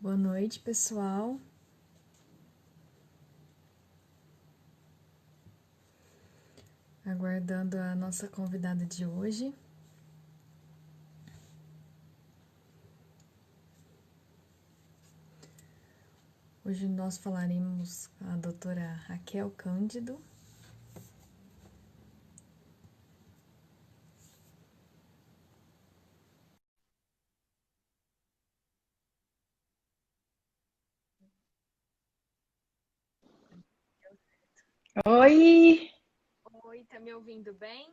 Boa noite, pessoal. Aguardando a nossa convidada de hoje. Hoje nós falaremos com a doutora Raquel Cândido. Oi, Oi, tá me ouvindo bem?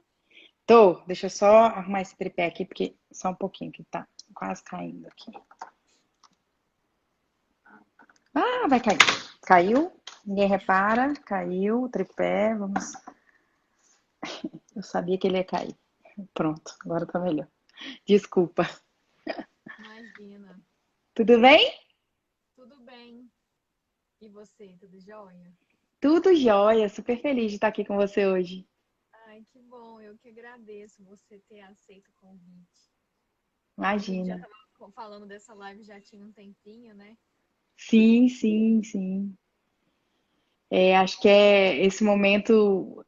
tô. Deixa eu só arrumar esse tripé aqui, porque só um pouquinho que tá quase caindo aqui. Ah, vai cair. Caiu, ninguém repara, caiu o tripé. Vamos. Eu sabia que ele ia cair. Pronto, agora tá melhor. Desculpa. Imagina. Tudo bem? Tudo bem. E você, tudo jóia? Tudo jóia, super feliz de estar aqui com você hoje. Ai, que bom. Eu que agradeço você ter aceito o convite. A gente já Imagina. estava falando dessa live já tinha um tempinho, né? Sim, sim, sim. Acho que é esse momento.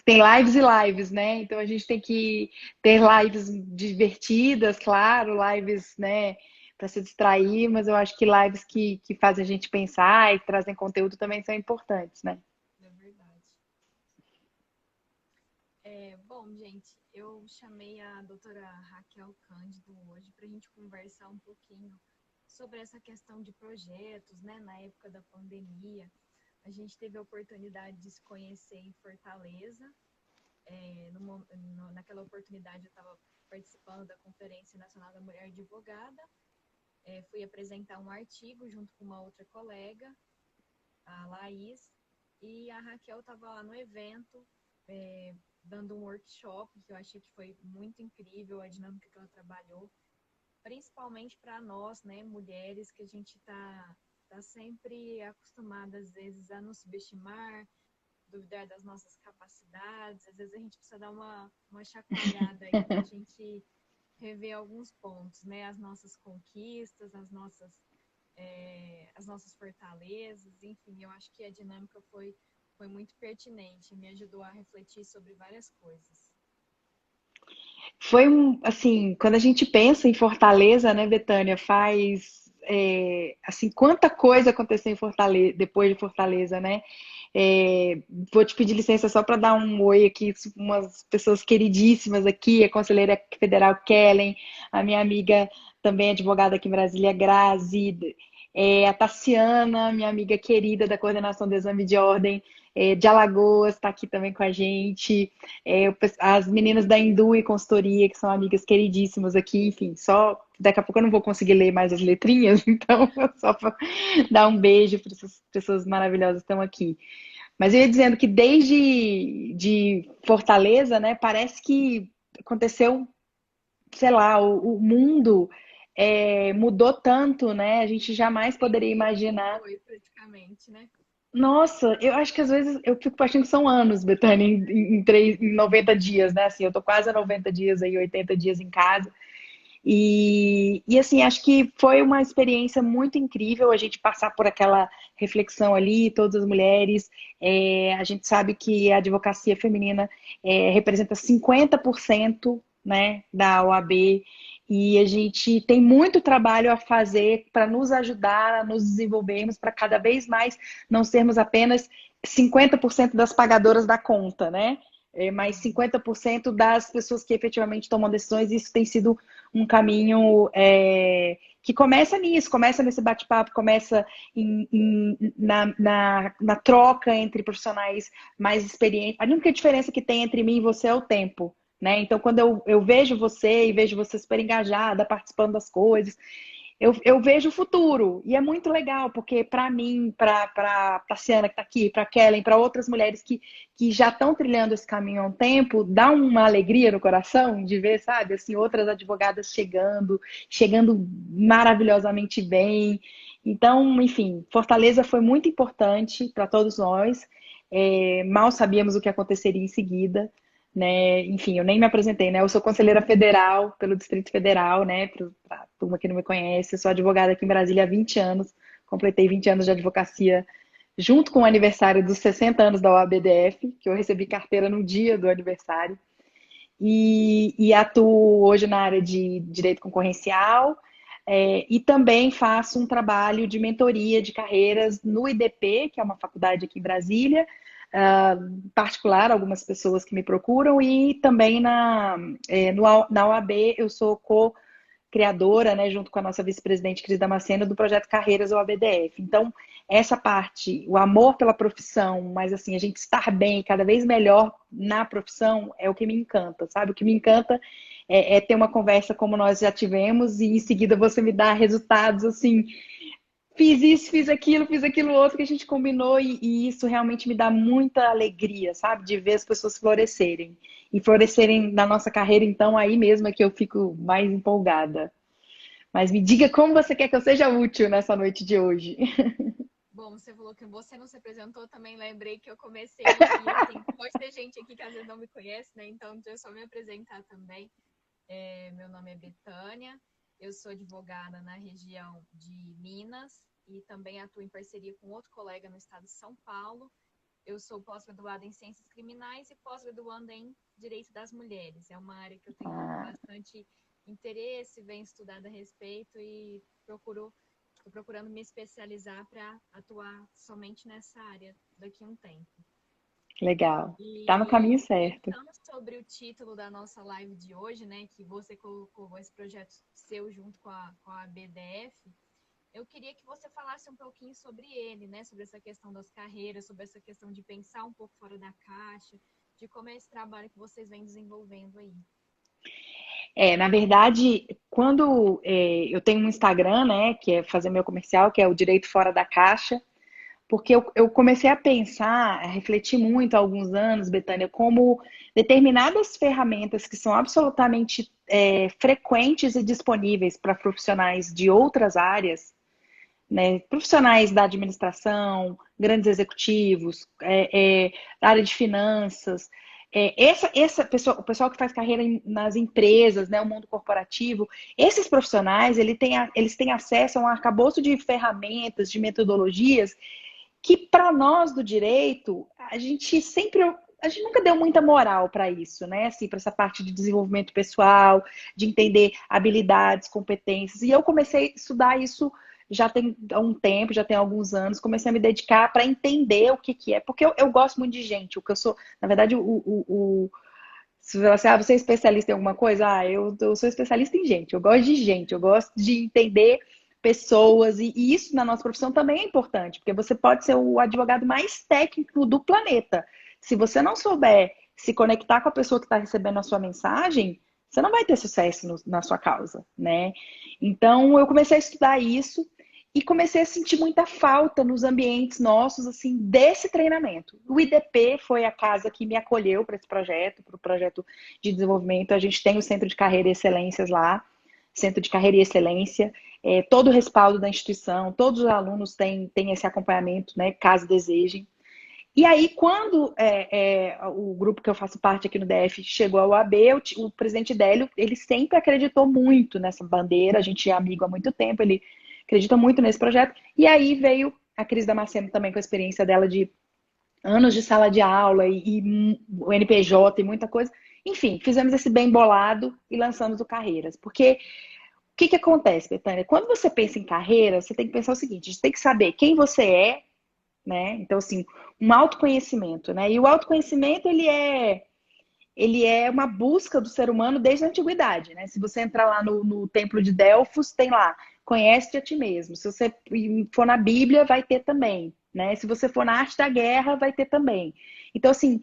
Tem lives e lives, né? Então a gente tem que ter lives divertidas, claro, lives, né, para se distrair, mas eu acho que lives que fazem a gente pensar e que trazem conteúdo também são importantes, né? É verdade. Bom, gente, eu chamei a doutora Raquel Cândido hoje para a gente conversar um pouquinho sobre essa questão de projetos, né? Na época da pandemia, a gente teve a oportunidade de se conhecer em Fortaleza. Naquela oportunidade, eu estava participando da Conferência Nacional da Mulher Advogada. Fui apresentar um artigo junto com uma outra colega, a Laís, e a Raquel estava lá no evento, é, dando um workshop, que eu achei que foi muito incrível a dinâmica que ela trabalhou, principalmente para nós, né, mulheres, que a gente tá sempre acostumada, às vezes, a nos subestimar, duvidar das nossas capacidades, às vezes a gente precisa dar uma chacoalhada aí para a gente rever alguns pontos, né, as nossas conquistas, as nossas fortalezas, enfim, eu acho que a dinâmica foi muito pertinente, me ajudou a refletir sobre várias coisas. Foi um, assim, quando a gente pensa em Fortaleza, né, Betânia, assim, quanta coisa aconteceu em Fortaleza, depois de Fortaleza, né? É, vou te pedir licença só para dar um oi aqui, umas pessoas queridíssimas aqui, a conselheira federal Kellen, a minha amiga também advogada aqui em Brasília, Grazi, a Tassiana, minha amiga querida da coordenação do exame de ordem, de Alagoas, está aqui também com a gente, as meninas da Indu e Consultoria, que são amigas queridíssimas aqui, enfim, só daqui a pouco eu não vou conseguir ler mais as letrinhas, então só para dar um beijo para essas pessoas maravilhosas que estão aqui. Mas eu ia dizendo que desde de Fortaleza, né, parece que aconteceu, sei lá, o mundo mudou tanto, né? A gente jamais Em poderia dias que imaginar. foi, praticamente, né? Nossa, eu acho que às vezes eu fico achando que são anos, Betânia, em 90 dias, né? Assim, eu tô quase a 90 dias aí, 80 dias em casa. E assim, acho que foi uma experiência muito incrível a gente passar por aquela reflexão ali, todas as mulheres. A gente sabe que a advocacia feminina representa 50%, né, da OAB, e a gente tem muito trabalho a fazer para nos ajudar a nos desenvolvermos, para cada vez mais não sermos apenas 50% das pagadoras da conta, né? Mais Uhum. 50% das pessoas que efetivamente tomam decisões, e isso tem sido um caminho que começa nisso, começa nesse bate-papo, começa na troca entre profissionais mais experientes. A única diferença que tem entre mim e você é o tempo. Né? Então, quando eu vejo você e vejo você super engajada, participando das coisas, eu vejo o futuro. E é muito legal, porque para mim, para a Tassiana que está aqui, para a Kellen, para outras mulheres que já estão trilhando esse caminho há um tempo, dá uma alegria no coração de ver, sabe, assim, outras advogadas chegando maravilhosamente bem. Então, enfim, Fortaleza foi muito importante para todos nós. Mal sabíamos o que aconteceria em seguida, né? Enfim, eu nem me apresentei, né? Eu sou conselheira federal pelo Distrito Federal, né? Para a turma que não me conhece, eu sou advogada aqui em Brasília há 20 anos, completei 20 anos de advocacia junto com o aniversário dos 60 anos da OABDF, que eu recebi carteira no dia do aniversário, e atuo hoje na área de direito concorrencial, e também faço um trabalho de mentoria de carreiras no IDP, que é uma faculdade aqui em Brasília, particular, algumas pessoas que me procuram, e também na OAB eu sou criadora, né, junto com a nossa vice-presidente Cris Damasceno, do projeto Carreiras OABDF. Então, essa parte, o amor pela profissão, mas assim, a gente estar bem, cada vez melhor na profissão, é o que me encanta, sabe? O que me encanta é ter uma conversa como nós já tivemos e em seguida você me dá resultados assim, fiz isso, fiz aquilo outro que a gente combinou e isso realmente me dá muita alegria, sabe? De ver as pessoas florescerem. E florescerem na nossa carreira, então aí mesmo é que eu fico mais empolgada. Mas me diga como você quer que eu seja útil nessa noite de hoje. Bom, você falou que você não se apresentou, também lembrei que eu comecei, e assim, pode ter gente aqui que às vezes não me conhece, né? Então, deixa eu só me apresentar também. Meu nome é Betânia, eu sou advogada na região de Minas e também atuo em parceria com outro colega no estado de São Paulo. Eu sou pós-graduada em Ciências Criminais e pós-graduanda em Direito das Mulheres. É uma área que eu tenho bastante interesse, venho estudando a respeito e estou procurando me especializar para atuar somente nessa área daqui a um tempo. Legal. Tá no caminho E certo. pensando sobre o título da nossa live de hoje, né, que você colocou esse projeto seu junto com a BDF, eu queria que você falasse um pouquinho sobre ele, né, sobre essa questão das carreiras, sobre essa questão de pensar um pouco fora da caixa, de como é esse trabalho que vocês vêm desenvolvendo aí. Na verdade, quando eu tenho um Instagram, né, que é fazer meu comercial, que é o Direito Fora da Caixa, porque eu comecei a pensar, a refletir muito há alguns anos, Betânia, como determinadas ferramentas que são absolutamente frequentes e disponíveis para profissionais de outras áreas, né, profissionais da administração, grandes executivos, da área de finanças, essa pessoa, o pessoal que faz carreira nas empresas, né, o mundo corporativo, esses profissionais eles têm acesso a um arcabouço de ferramentas, de metodologias que para nós do direito, a gente nunca deu muita moral para isso, né? Assim, para essa parte de desenvolvimento pessoal, de entender habilidades, competências. E eu comecei a estudar isso já tem um tempo, já tem alguns anos, comecei a me dedicar para entender o que que é, porque eu gosto muito de gente, o que eu sou, na verdade, se você é especialista em alguma coisa, eu sou especialista em gente, eu gosto de gente, eu gosto de entender pessoas, e isso na nossa profissão também é importante, porque você pode ser o advogado mais técnico do planeta. Se você não souber se conectar com a pessoa que está recebendo a sua mensagem, você não vai ter sucesso na sua causa, né? Então, eu comecei a estudar isso e comecei a sentir muita falta nos ambientes nossos, assim, desse treinamento. O IDP foi a casa que me acolheu para esse projeto, para o projeto de desenvolvimento. A gente tem o Centro de Carreira e Excelências lá, Centro de Carreira e Excelência, todo o respaldo da instituição, todos os alunos têm esse acompanhamento, né, caso desejem. E aí, quando o grupo que eu faço parte aqui no DF chegou ao AB, o presidente Délio, ele sempre acreditou muito nessa bandeira, a gente é amigo há muito tempo, ele acredita muito nesse projeto. E aí veio a Cris Damasceno também com a experiência dela de anos de sala de aula e o NPJ e muita coisa. Enfim, fizemos esse bem bolado e lançamos o Carreiras. Porque o que acontece, Betânia? Quando você pensa em carreira, você tem que pensar o seguinte: você tem que saber quem você é, né? Então, assim, um autoconhecimento, né? E o autoconhecimento, ele é uma busca do ser humano desde a antiguidade, né? Se você entrar lá no Templo de Delfos, tem lá, conhece-te a ti mesmo. Se você for na Bíblia, vai ter também, né? Se você for na arte da guerra, vai ter também. Então, assim,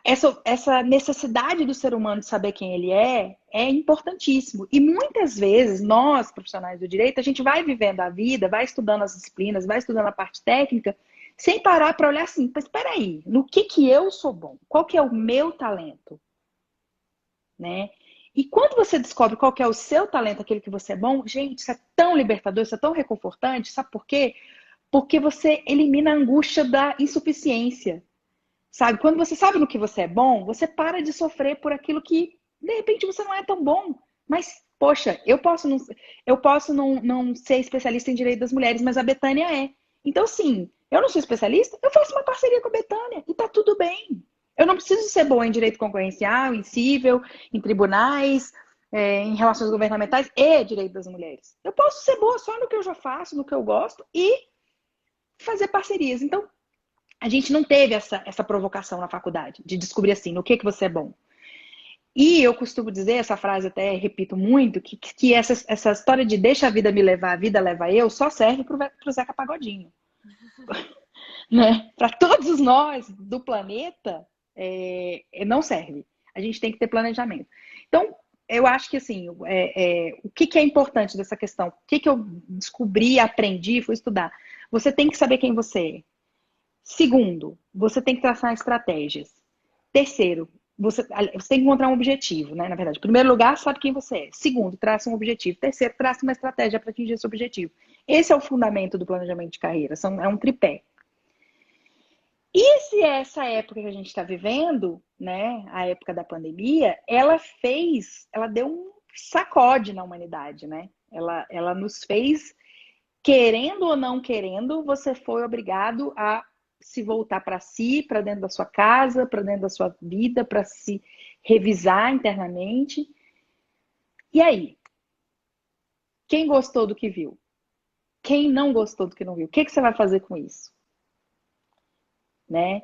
essa necessidade do ser humano de saber quem ele é importantíssimo. E muitas vezes, nós, profissionais do direito, a gente vai vivendo a vida, vai estudando as disciplinas, vai estudando a parte técnica, sem parar para olhar assim, mas espera aí, no que eu sou bom? Qual que é o meu talento? Né? E quando você descobre qual que é o seu talento, aquele que você é bom, gente, isso é tão libertador, isso é tão reconfortante, sabe por quê? Porque você elimina a angústia da insuficiência. Sabe? Quando você sabe no que você é bom, você para de sofrer por aquilo que, de repente, você não é tão bom. Mas, poxa, eu posso não ser especialista em direito das mulheres, mas a Betânia é. Então, sim, eu não sou especialista, eu faço uma parceria com a Betânia e tá tudo bem. Eu não preciso ser boa em direito concorrencial, em cível, em tribunais, em relações governamentais e direito das mulheres. Eu posso ser boa só no que eu já faço, no que eu gosto e fazer parcerias. Então, a gente não teve essa provocação na faculdade, de descobrir assim, no que você é bom. E eu costumo dizer, essa frase até repito muito, que essa história de deixa a vida me levar, a vida leva eu, só serve pro Zeca Pagodinho. Né? Para todos nós do planeta, não serve. A gente tem que ter planejamento. Então, eu acho que assim, o que é importante dessa questão? O que eu descobri, aprendi, fui estudar? Você tem que saber quem você é. Segundo, você tem que traçar estratégias. Terceiro, você tem que encontrar um objetivo, né? Na verdade, em primeiro lugar, sabe quem você é. Segundo, traça um objetivo. Terceiro, traça uma estratégia para atingir esse objetivo. Esse é o fundamento do planejamento de carreira. É um tripé. E se essa época que a gente está vivendo, né, a época da pandemia, ela deu um sacode na humanidade, né? Ela nos fez, querendo ou não querendo, você foi obrigado a se voltar para si, para dentro da sua casa, para dentro da sua vida, para se revisar internamente. E aí? Quem gostou do que viu? Quem não gostou do que não viu? O que você vai fazer com isso? Né?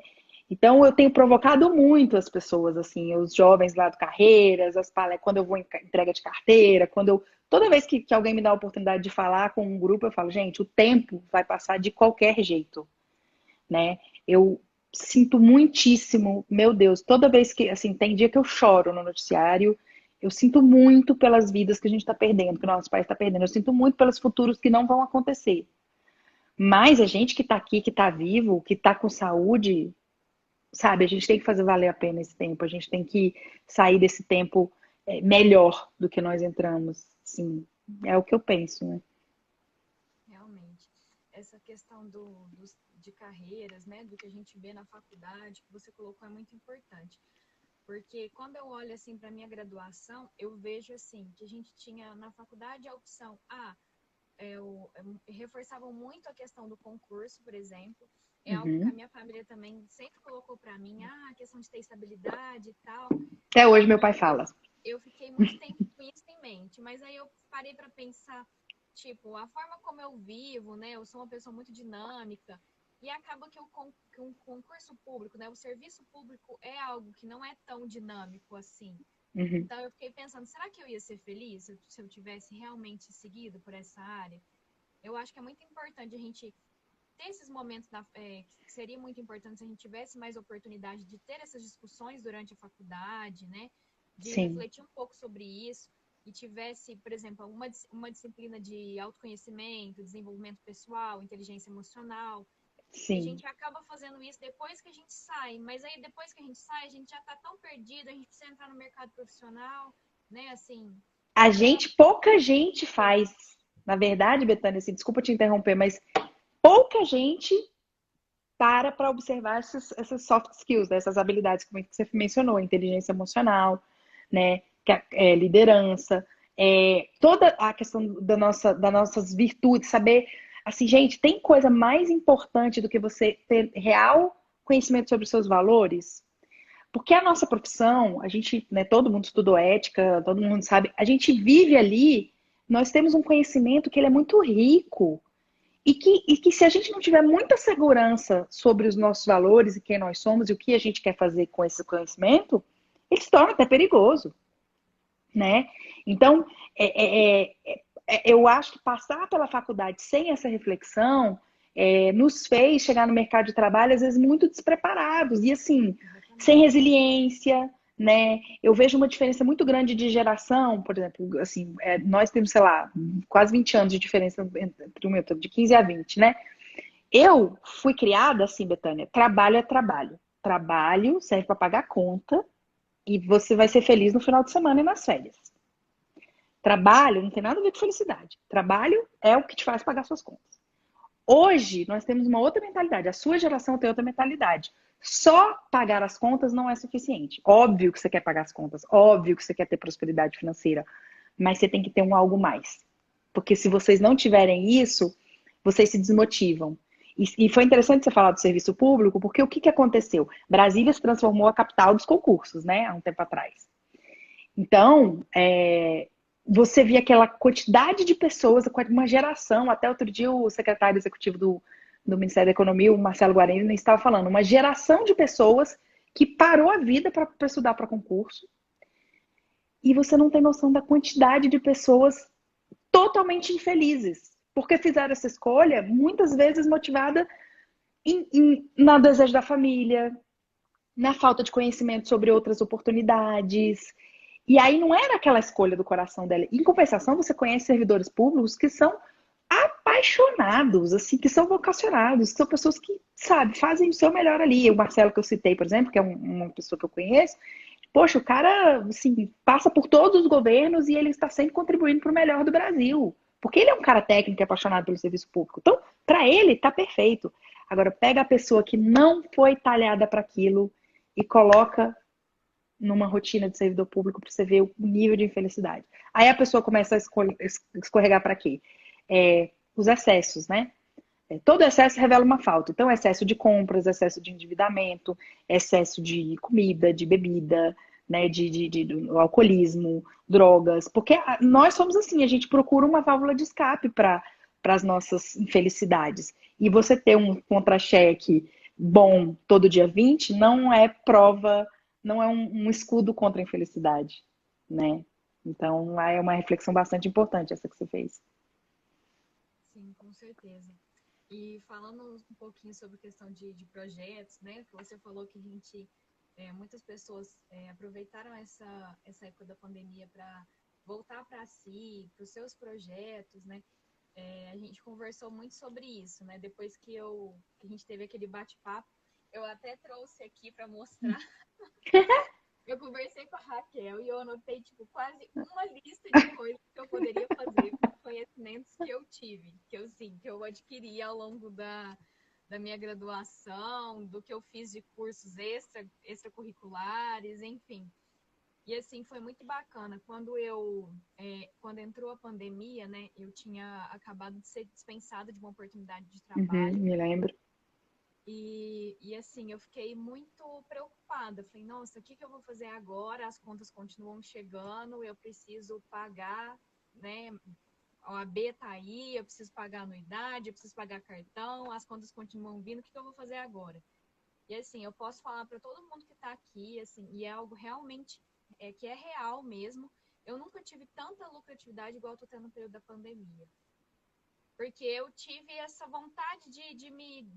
Então, eu tenho provocado muito as pessoas, assim, os jovens lá do Carreiras, quando eu vou em entrega de carteira, toda vez que alguém me dá a oportunidade de falar com um grupo, eu falo, gente, o tempo vai passar de qualquer jeito, né? Eu sinto muitíssimo, meu Deus, toda vez que, assim, tem dia que eu choro no noticiário, eu sinto muito pelas vidas que a gente está perdendo, que o nosso país está perdendo, eu sinto muito pelos futuros que não vão acontecer. Mas a gente que está aqui, que está vivo, que está com saúde, sabe, a gente tem que fazer valer a pena esse tempo, a gente tem que sair desse tempo melhor do que nós entramos. Sim, é o que eu penso, né? Realmente. Essa questão de carreiras, né, do que a gente vê na faculdade, que você colocou, é muito importante. Porque quando eu olho assim para minha graduação, eu vejo assim que a gente tinha na faculdade a opção reforçavam muito a questão do concurso, por exemplo. É algo que a Uhum. minha família também sempre colocou para mim, a questão de ter estabilidade e tal. Até hoje meu Mas pai fala. eu fiquei muito tempo com isso em mente, mas aí eu parei para pensar, tipo, a forma como eu vivo, né? Eu sou uma pessoa muito dinâmica e acaba que um concurso público, né? O serviço público é algo que não é tão dinâmico assim. Uhum. Então eu fiquei pensando, será que eu ia ser feliz se eu tivesse realmente seguido por essa área? Eu acho que é muito importante a gente ter esses momentos, que seria muito importante se a gente tivesse mais oportunidade de ter essas discussões durante a faculdade, né? De Sim, refletir um pouco sobre isso e tivesse, por exemplo, uma disciplina de autoconhecimento, desenvolvimento pessoal, inteligência emocional. E a sim. gente acaba fazendo isso depois que a gente sai, mas aí depois que a gente sai, a gente já está tão perdido, a gente precisa entrar no mercado profissional, né? Assim, Pouca gente faz. Na verdade, Betânia, assim, desculpa te interromper, mas pouca gente para observar essas soft skills, né, essas habilidades que você mencionou, inteligência emocional, né, liderança, toda a questão das nossas virtudes, saber, assim, gente, tem coisa mais importante do que você ter real conhecimento sobre os seus valores? Porque a nossa profissão, a gente, né, todo mundo estudou ética, todo mundo sabe, a gente vive ali, nós temos um conhecimento que ele é muito rico, e que se a gente não tiver muita segurança sobre os nossos valores e quem nós somos e o que a gente quer fazer com esse conhecimento, ele se torna até perigoso, né? Então, eu acho que passar pela faculdade sem essa reflexão nos fez chegar no mercado de trabalho, às vezes, muito despreparados e, assim, sem exatamente. resiliência, né? Eu vejo uma diferença muito grande de geração, por exemplo, assim, nós temos, sei lá, quase 20 anos de diferença entre o meu, de 15 a 20, né? Eu fui criada assim, Betânia, trabalho é trabalho. Trabalho serve para pagar conta e você vai ser feliz no final de semana e nas férias. Trabalho não tem nada a ver com felicidade. Trabalho é o que te faz pagar suas contas. Hoje, nós temos uma outra mentalidade. A sua geração tem outra mentalidade. Só pagar as contas não é suficiente. Óbvio que você quer pagar as contas, óbvio que você quer ter prosperidade financeira, mas você tem que ter um algo mais. Porque se vocês não tiverem isso, vocês se desmotivam. E foi interessante você falar do serviço público, porque o que, que aconteceu? Brasília se transformou a capital dos concursos, né, há um tempo atrás. Então, você via aquela quantidade de pessoas, uma geração, até outro dia o secretário executivo do Ministério da Economia, o Marcelo Guarani, estava falando, uma geração de pessoas que parou a vida para estudar para concurso, e você não tem noção da quantidade de pessoas totalmente infelizes, porque fizeram essa escolha, muitas vezes motivada no desejo da família, na falta de conhecimento sobre outras oportunidades. E aí não era aquela escolha do coração dela. Em compensação, você conhece servidores públicos que são apaixonados, assim, que são vocacionados, que são pessoas que, sabe, fazem o seu melhor ali. O Marcelo que eu citei, por exemplo, que é uma pessoa que eu conheço, poxa, o cara, assim, passa por todos os governos e ele está sempre contribuindo para o melhor do Brasil. Porque ele é um cara técnico e apaixonado pelo serviço público. Então, para ele, tá perfeito. Agora, pega a pessoa que não foi talhada para aquilo e coloca numa rotina de servidor público para você ver o nível de infelicidade. Aí a pessoa começa a escorregar para quê? Os excessos, né? Todo excesso revela uma falta. Então, excesso de compras, excesso de endividamento, excesso de comida, de bebida, né, do alcoolismo, drogas. Porque nós somos assim, a gente procura uma válvula de escape para as nossas infelicidades. E você ter um contra-cheque bom todo dia 20 não é prova, não é um escudo contra a infelicidade, né? Então, é uma reflexão bastante importante essa que você fez. Sim, com certeza. E falando um pouquinho sobre questão de projetos, né? Que você falou que muitas pessoas aproveitaram essa época da pandemia para voltar para si, para os seus projetos, né? A gente conversou muito sobre isso, né? Depois que a gente teve aquele bate-papo, eu até trouxe aqui para mostrar. Eu conversei com a Raquel e eu anotei, tipo, quase uma lista de coisas que eu poderia fazer com os conhecimentos que eu tive, que eu adquiri ao longo da minha graduação, do que eu fiz de cursos extracurriculares, enfim. E, assim, foi muito bacana. Quando entrou a pandemia, né, eu tinha acabado de ser dispensada de uma oportunidade de trabalho. Me lembro. E assim, eu fiquei muito preocupada. Falei, nossa, o que eu vou fazer agora? As contas continuam chegando, eu preciso pagar, né? A OAB tá aí, eu preciso pagar anuidade, eu preciso pagar cartão, as contas continuam vindo, o que eu vou fazer agora? E assim, eu posso falar para todo mundo que está aqui, assim, e é algo realmente que é real mesmo. Eu nunca tive tanta lucratividade igual eu tô tendo no período da pandemia. Porque eu tive essa vontade de me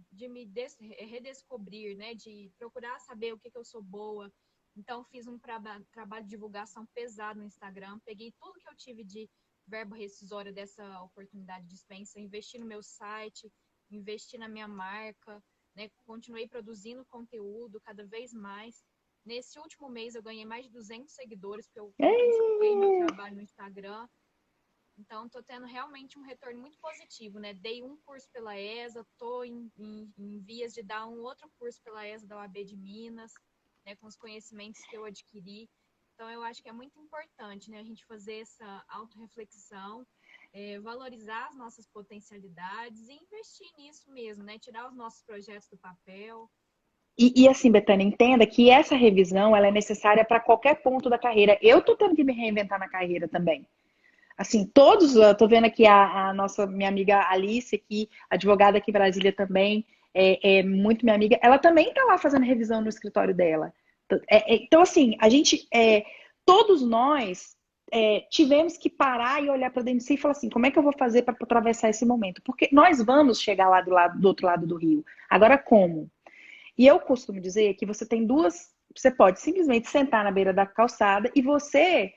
redescobrir, né? De procurar saber o que eu sou boa. Então, fiz um trabalho de divulgação pesado no Instagram. Peguei tudo que eu tive de verbo rescisório dessa oportunidade de dispensa, investi no meu site, investi na minha marca, né? Continuei produzindo conteúdo cada vez mais. Nesse último mês, eu ganhei mais de 200 seguidores, porque eu intensifiquei meu trabalho no Instagram. Então, estou tendo realmente um retorno muito positivo, né? Dei um curso pela ESA, estou em vias de dar um outro curso pela ESA da OAB de Minas, né? Com os conhecimentos que eu adquiri. Então, eu acho que é muito importante, né? A gente fazer essa autorreflexão, valorizar as nossas potencialidades e investir nisso mesmo, né? Tirar os nossos projetos do papel. E assim, Betânia, entenda que essa revisão ela é necessária para qualquer ponto da carreira. Eu estou tendo que me reinventar na carreira também. Assim, todos, eu tô vendo aqui minha amiga Alice aqui, advogada aqui em Brasília também, é muito minha amiga, ela também tá lá fazendo revisão no escritório dela. Então, assim, todos nós tivemos que parar e olhar para dentro de si e falar assim, como é que eu vou fazer para atravessar esse momento? Porque nós vamos chegar lá do outro lado do rio. Agora, como? E eu costumo dizer que você pode simplesmente sentar na beira da calçada e você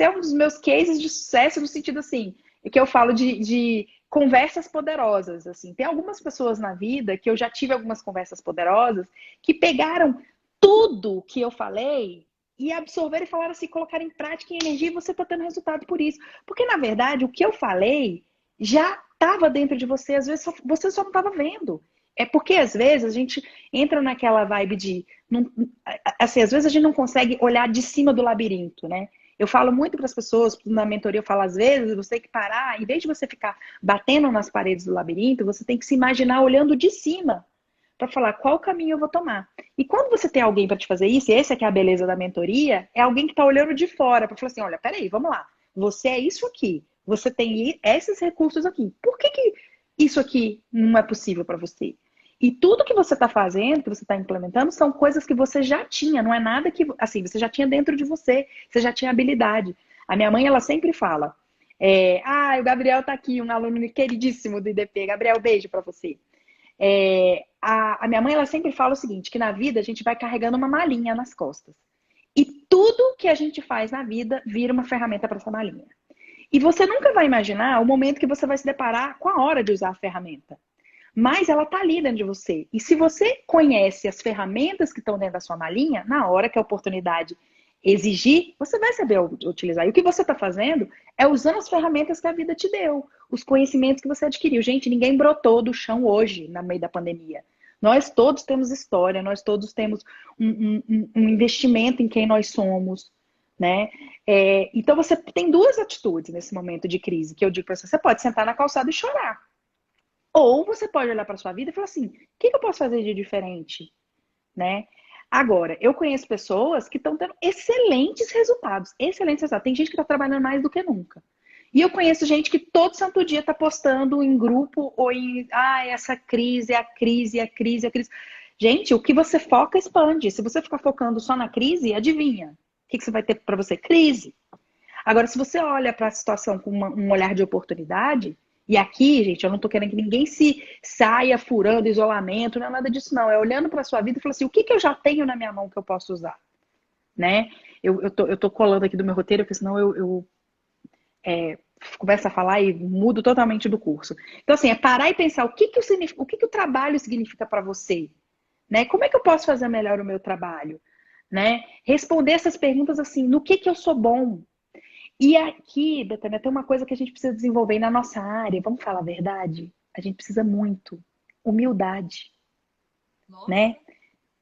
é um dos meus cases de sucesso no sentido assim, que eu falo de conversas poderosas, assim. Tem algumas pessoas na vida que eu já tive algumas conversas poderosas que pegaram tudo que eu falei e absorveram e falaram assim, colocaram em prática em energia e você está tendo resultado por isso. Porque, na verdade, o que eu falei já estava dentro de você, às vezes você só não estava vendo. É porque às vezes a gente entra naquela vibe de. Assim, às vezes a gente não consegue olhar de cima do labirinto, né? Eu falo muito para as pessoas, na mentoria eu falo às vezes, você tem que parar, em vez de você ficar batendo nas paredes do labirinto, você tem que se imaginar olhando de cima para falar qual caminho eu vou tomar. E quando você tem alguém para te fazer isso, e essa é que é a beleza da mentoria, é alguém que está olhando de fora para falar assim, olha, peraí, vamos lá. Você é isso aqui, você tem esses recursos aqui. Por que que isso aqui não é possível para você? E tudo que você está fazendo, que você está implementando, são coisas que você já tinha, não é nada que, assim, você já tinha dentro de você já tinha habilidade. A minha mãe, ela sempre fala, o Gabriel tá aqui, um aluno queridíssimo do IDP. Gabriel, beijo para você. A minha mãe, ela sempre fala o seguinte, que na vida a gente vai carregando uma malinha nas costas. E tudo que a gente faz na vida vira uma ferramenta para essa malinha. E você nunca vai imaginar o momento que você vai se deparar com a hora de usar a ferramenta. Mas ela está ali dentro de você. E se você conhece as ferramentas que estão dentro da sua malinha, na hora que a oportunidade exigir, você vai saber utilizar. E o que você está fazendo é usando as ferramentas que a vida te deu, os conhecimentos que você adquiriu. Gente, ninguém brotou do chão hoje, no meio da pandemia. Nós todos temos história, nós todos temos um investimento em quem nós somos, né? Então você tem duas atitudes nesse momento de crise que eu digo para você. Você pode sentar na calçada e chorar. Ou você pode olhar para sua vida e falar assim, o que eu posso fazer de diferente, né? Agora, eu conheço pessoas que estão tendo excelentes resultados. Excelentes resultados. Tem gente que está trabalhando mais do que nunca. E eu conheço gente que todo santo dia está postando em grupo ou em essa crise, a crise, a crise, a crise. Gente, o que você foca expande. Se você ficar focando só na crise, adivinha? O que você vai ter para você? Crise. Agora, se você olha para a situação com um olhar de oportunidade, e aqui, gente, eu não tô querendo que ninguém se saia furando isolamento, não é nada disso, não. É olhando para a sua vida e falando assim, o que eu já tenho na minha mão que eu posso usar? Né? Eu tô colando aqui do meu roteiro, porque senão eu começo a falar e mudo totalmente do curso. Então, assim, é parar e pensar o que o trabalho significa para você? Né? Como é que eu posso fazer melhor o meu trabalho? Né? Responder essas perguntas assim, no que eu sou bom? E aqui, Betânia, tem uma coisa que a gente precisa desenvolver na nossa área, vamos falar a verdade? A gente precisa muito. Humildade, Nossa, né?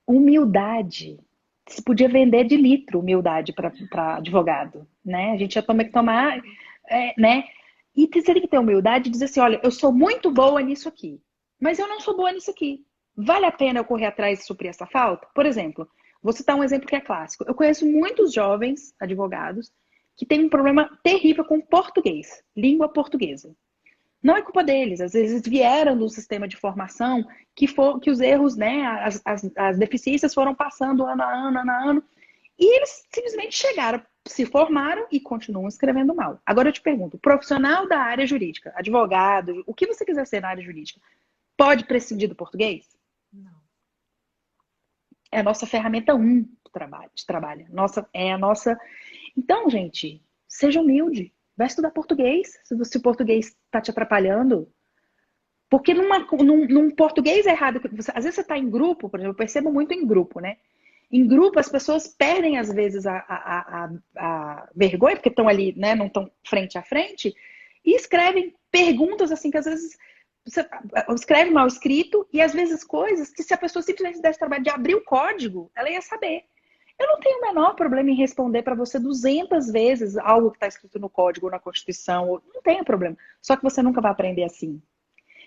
Humildade. Se podia vender de litro humildade para advogado, né? A gente ia ter que tomar, né? E você tem que ter humildade e dizer assim, olha, eu sou muito boa nisso aqui, mas eu não sou boa nisso aqui. Vale a pena eu correr atrás e suprir essa falta? Por exemplo, vou citar um exemplo que é clássico. Eu conheço muitos jovens advogados que têm um problema terrível com português, língua portuguesa. Não é culpa deles, às vezes vieram do sistema de formação que os erros, né, as deficiências foram passando ano a ano, ano a ano, e eles simplesmente chegaram, se formaram e continuam escrevendo mal. Agora eu te pergunto, profissional da área jurídica, advogado, o que você quiser ser na área jurídica, pode prescindir do português? não. É a nossa ferramenta de trabalho. É a nossa. Então, gente, seja humilde. Vai estudar português, se o português está te atrapalhando. Porque num português errado, às vezes você está em grupo, por exemplo, eu percebo muito em grupo, né? Em grupo, as pessoas perdem, às vezes, a vergonha, porque estão ali, né? Não estão frente a frente, e escrevem perguntas, assim, que às vezes você escreve mal escrito, e às vezes coisas que se a pessoa simplesmente desse trabalho de abrir o código, ela ia saber. Eu não tenho o menor problema em responder para você 200 vezes algo que está escrito no código ou na Constituição, não tem problema. Só que você nunca vai aprender assim.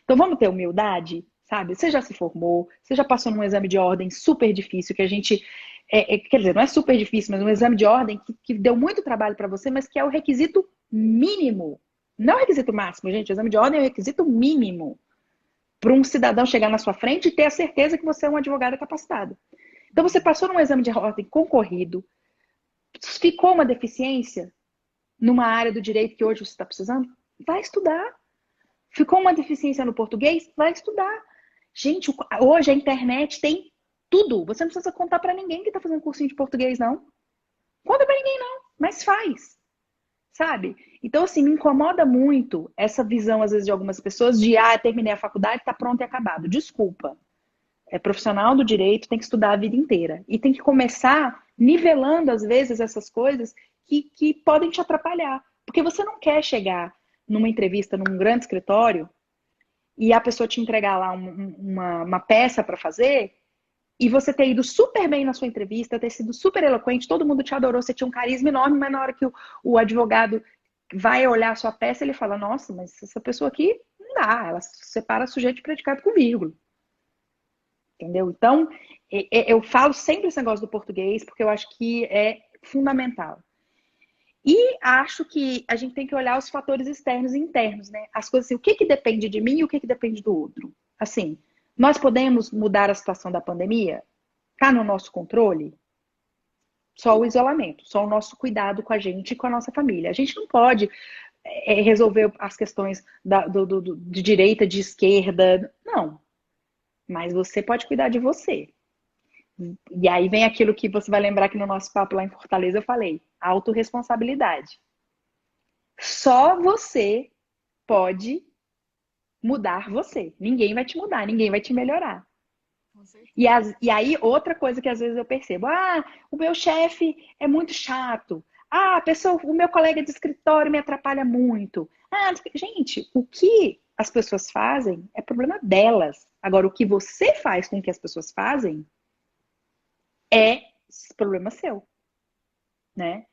Então vamos ter humildade, sabe? Você já se formou, você já passou num exame de ordem super difícil, que a gente. Quer dizer, não é super difícil, mas um exame de ordem que deu muito trabalho para você, mas que é o requisito mínimo. Não é o requisito máximo, gente. O exame de ordem é o requisito mínimo para um cidadão chegar na sua frente e ter a certeza que você é um advogado capacitado. Então você passou num exame de ordem concorrido, ficou uma deficiência numa área do direito que hoje você está precisando? Vai estudar. Ficou uma deficiência no português? Vai estudar. Gente, hoje a internet tem tudo. Você não precisa contar para ninguém que está fazendo cursinho de português, não. Conta para ninguém, não. Mas faz. Sabe? Então, assim, me incomoda muito essa visão, às vezes, de algumas pessoas de, terminei a faculdade, tá pronto e acabado. Desculpa. É profissional do direito, tem que estudar a vida inteira. E tem que começar nivelando, às vezes, essas coisas que podem te atrapalhar. Porque você não quer chegar numa entrevista num grande escritório e a pessoa te entregar lá uma peça para fazer, e você ter ido super bem na sua entrevista, ter sido super eloquente, todo mundo te adorou, você tinha um carisma enorme, mas na hora que o advogado vai olhar a sua peça, ele fala, nossa, mas essa pessoa aqui não dá, ela separa sujeito de predicado com vírgula. Entendeu? Então, eu falo sempre esse negócio do português, porque eu acho que é fundamental. E acho que a gente tem que olhar os fatores externos e internos, né? As coisas assim, o que que depende de mim e o que que depende do outro. Assim, nós podemos mudar a situação da pandemia? Está no nosso controle? Só o isolamento, só o nosso cuidado com a gente e com a nossa família. A gente não pode resolver as questões de direita, de esquerda, não. Mas você pode cuidar de você. E aí vem aquilo que você vai lembrar que no nosso papo lá em Fortaleza eu falei, autorresponsabilidade. Só você pode mudar você. Ninguém vai te mudar, ninguém vai te melhorar. E aí, outra coisa que às vezes eu percebo, o meu chefe é muito chato. O meu colega de escritório me atrapalha muito. Gente, o que as pessoas fazem é problema delas. Agora, o que você faz com o que as pessoas fazem é problema seu, né?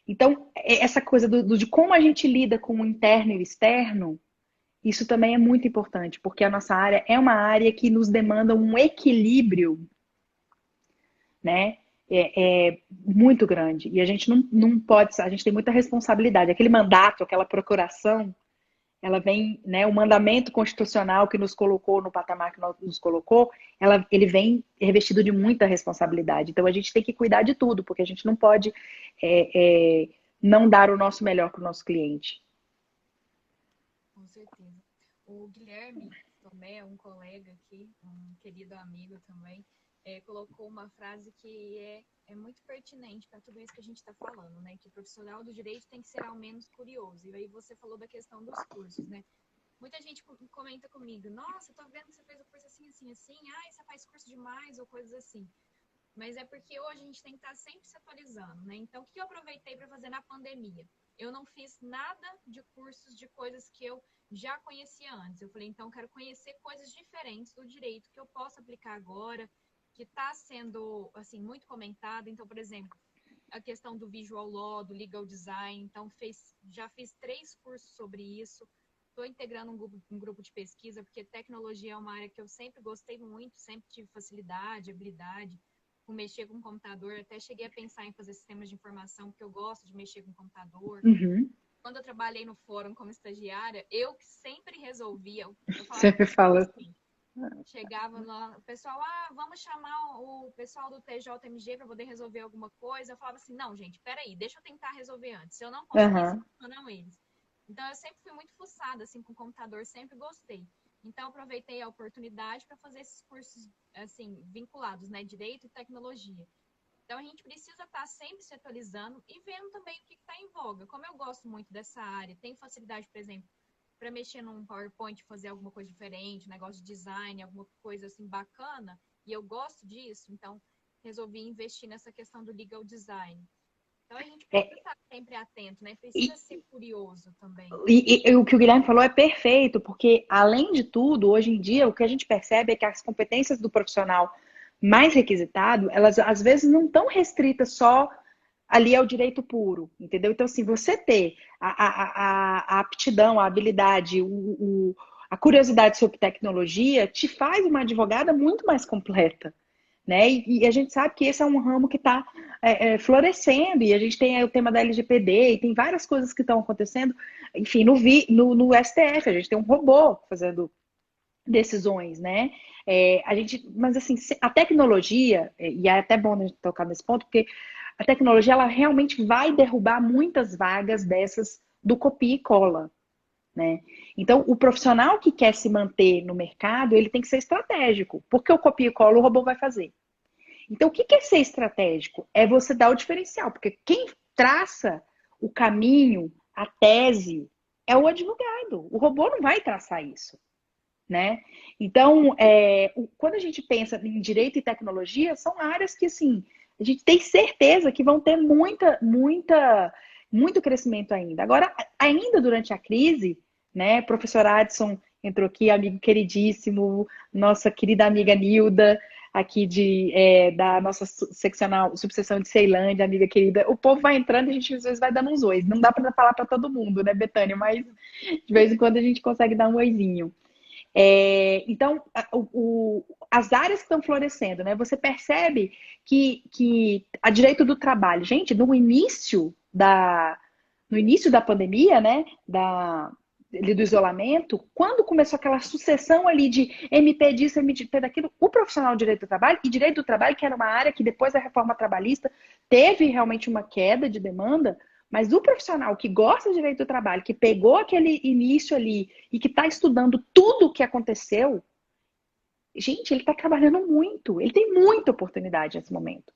Então, essa coisa de como a gente lida com o interno e o externo, isso também é muito importante, porque a nossa área é uma área que nos demanda um equilíbrio, né? Muito grande. E a gente não pode, a gente tem muita responsabilidade. Aquele mandato, aquela procuração, ela vem, né, o mandamento constitucional que nos colocou no patamar que nos colocou, ele vem revestido de muita responsabilidade. Então a gente tem que cuidar de tudo, porque a gente não pode não dar o nosso melhor para o nosso cliente. Com certeza. O Guilherme Tomé, um colega aqui, um querido amigo também, colocou uma frase que é muito pertinente para tudo isso que a gente está falando, né? Que o profissional do direito tem que ser ao menos curioso. E aí você falou da questão dos cursos, né? Muita gente comenta comigo, nossa, tô vendo que você fez o curso assim, assim, assim, você faz curso demais ou coisas assim. Mas é porque hoje a gente tem que estar sempre se atualizando, né? Então, o que eu aproveitei para fazer na pandemia? Eu não fiz nada de cursos de coisas que eu já conhecia antes. Eu falei, então, quero conhecer coisas diferentes do direito que eu possa aplicar agora, que está sendo, assim, muito comentado. Então, por exemplo, a questão do visual law, do legal design. Então, já fiz 3 cursos sobre isso. Estou integrando um grupo de pesquisa, porque tecnologia é uma área que eu sempre gostei muito, sempre tive facilidade, habilidade com mexer com o computador. Até cheguei a pensar em fazer sistemas de informação, porque eu gosto de mexer com o computador. Uhum. Quando eu trabalhei no fórum como estagiária, eu sempre resolvia. Eu falava, sempre fala assim, chegava lá, o pessoal, vamos chamar o pessoal do TJMG para poder resolver alguma coisa. Eu falava assim, não, gente, peraí, deixa eu tentar resolver antes. Se eu não conseguir, não eles. Então, eu sempre fui muito fuçada, assim, com o computador, sempre gostei. Então, aproveitei a oportunidade para fazer esses cursos, assim, vinculados, né, direito e tecnologia. Então, a gente precisa estar sempre se atualizando e vendo também o que está em voga. Como eu gosto muito dessa área, tenho facilidade, por exemplo, para mexer num PowerPoint, fazer alguma coisa diferente, negócio de design, alguma coisa assim bacana, e eu gosto disso, então resolvi investir nessa questão do legal design. Então a gente precisa estar sempre atento, né? Precisa ser curioso também. E o que o Guilherme falou é perfeito, porque além de tudo, hoje em dia, o que a gente percebe é que as competências do profissional mais requisitado, elas às vezes não estão restritas só ali ao direito puro, entendeu? Então, assim, você ter a aptidão, a habilidade, a curiosidade sobre tecnologia te faz uma advogada muito mais completa, né? E a gente sabe que esse é um ramo que está florescendo, e a gente tem o tema da LGPD, e tem várias coisas que estão acontecendo, enfim, no STF, a gente tem um robô fazendo decisões, né? Mas assim, a tecnologia, e é até bom a gente tocar nesse ponto, porque a tecnologia ela realmente vai derrubar muitas vagas dessas do copia e cola, né? Então, o profissional que quer se manter no mercado, ele tem que ser estratégico, porque o copia e cola o robô vai fazer. Então, o que é ser estratégico? É você dar o diferencial, porque quem traça o caminho, a tese, é o advogado. O robô não vai traçar isso, né? Então, quando a gente pensa em direito e tecnologia, são áreas que, assim, a gente tem certeza que vão ter muito crescimento ainda. Agora, ainda durante a crise, né, professor Adson entrou aqui, amigo queridíssimo, nossa querida amiga Nilda, aqui da nossa seccional, subseção de Ceilândia, amiga querida. O povo vai entrando e a gente às vezes vai dando uns ois. Não dá para falar para todo mundo, né, Betânia? Mas de vez em quando a gente consegue dar um oizinho. Então, as áreas que estão florescendo, né? Você percebe que a direito do trabalho, gente, no início da pandemia, né? Ali do isolamento, quando começou aquela sucessão ali de MP disso, MP daquilo, o profissional de direito do trabalho, e direito do trabalho, que era uma área que depois da reforma trabalhista teve realmente uma queda de demanda, mas o profissional que gosta de direito do trabalho, que pegou aquele início ali e que está estudando tudo o que aconteceu, gente, ele está trabalhando muito, ele tem muita oportunidade nesse momento.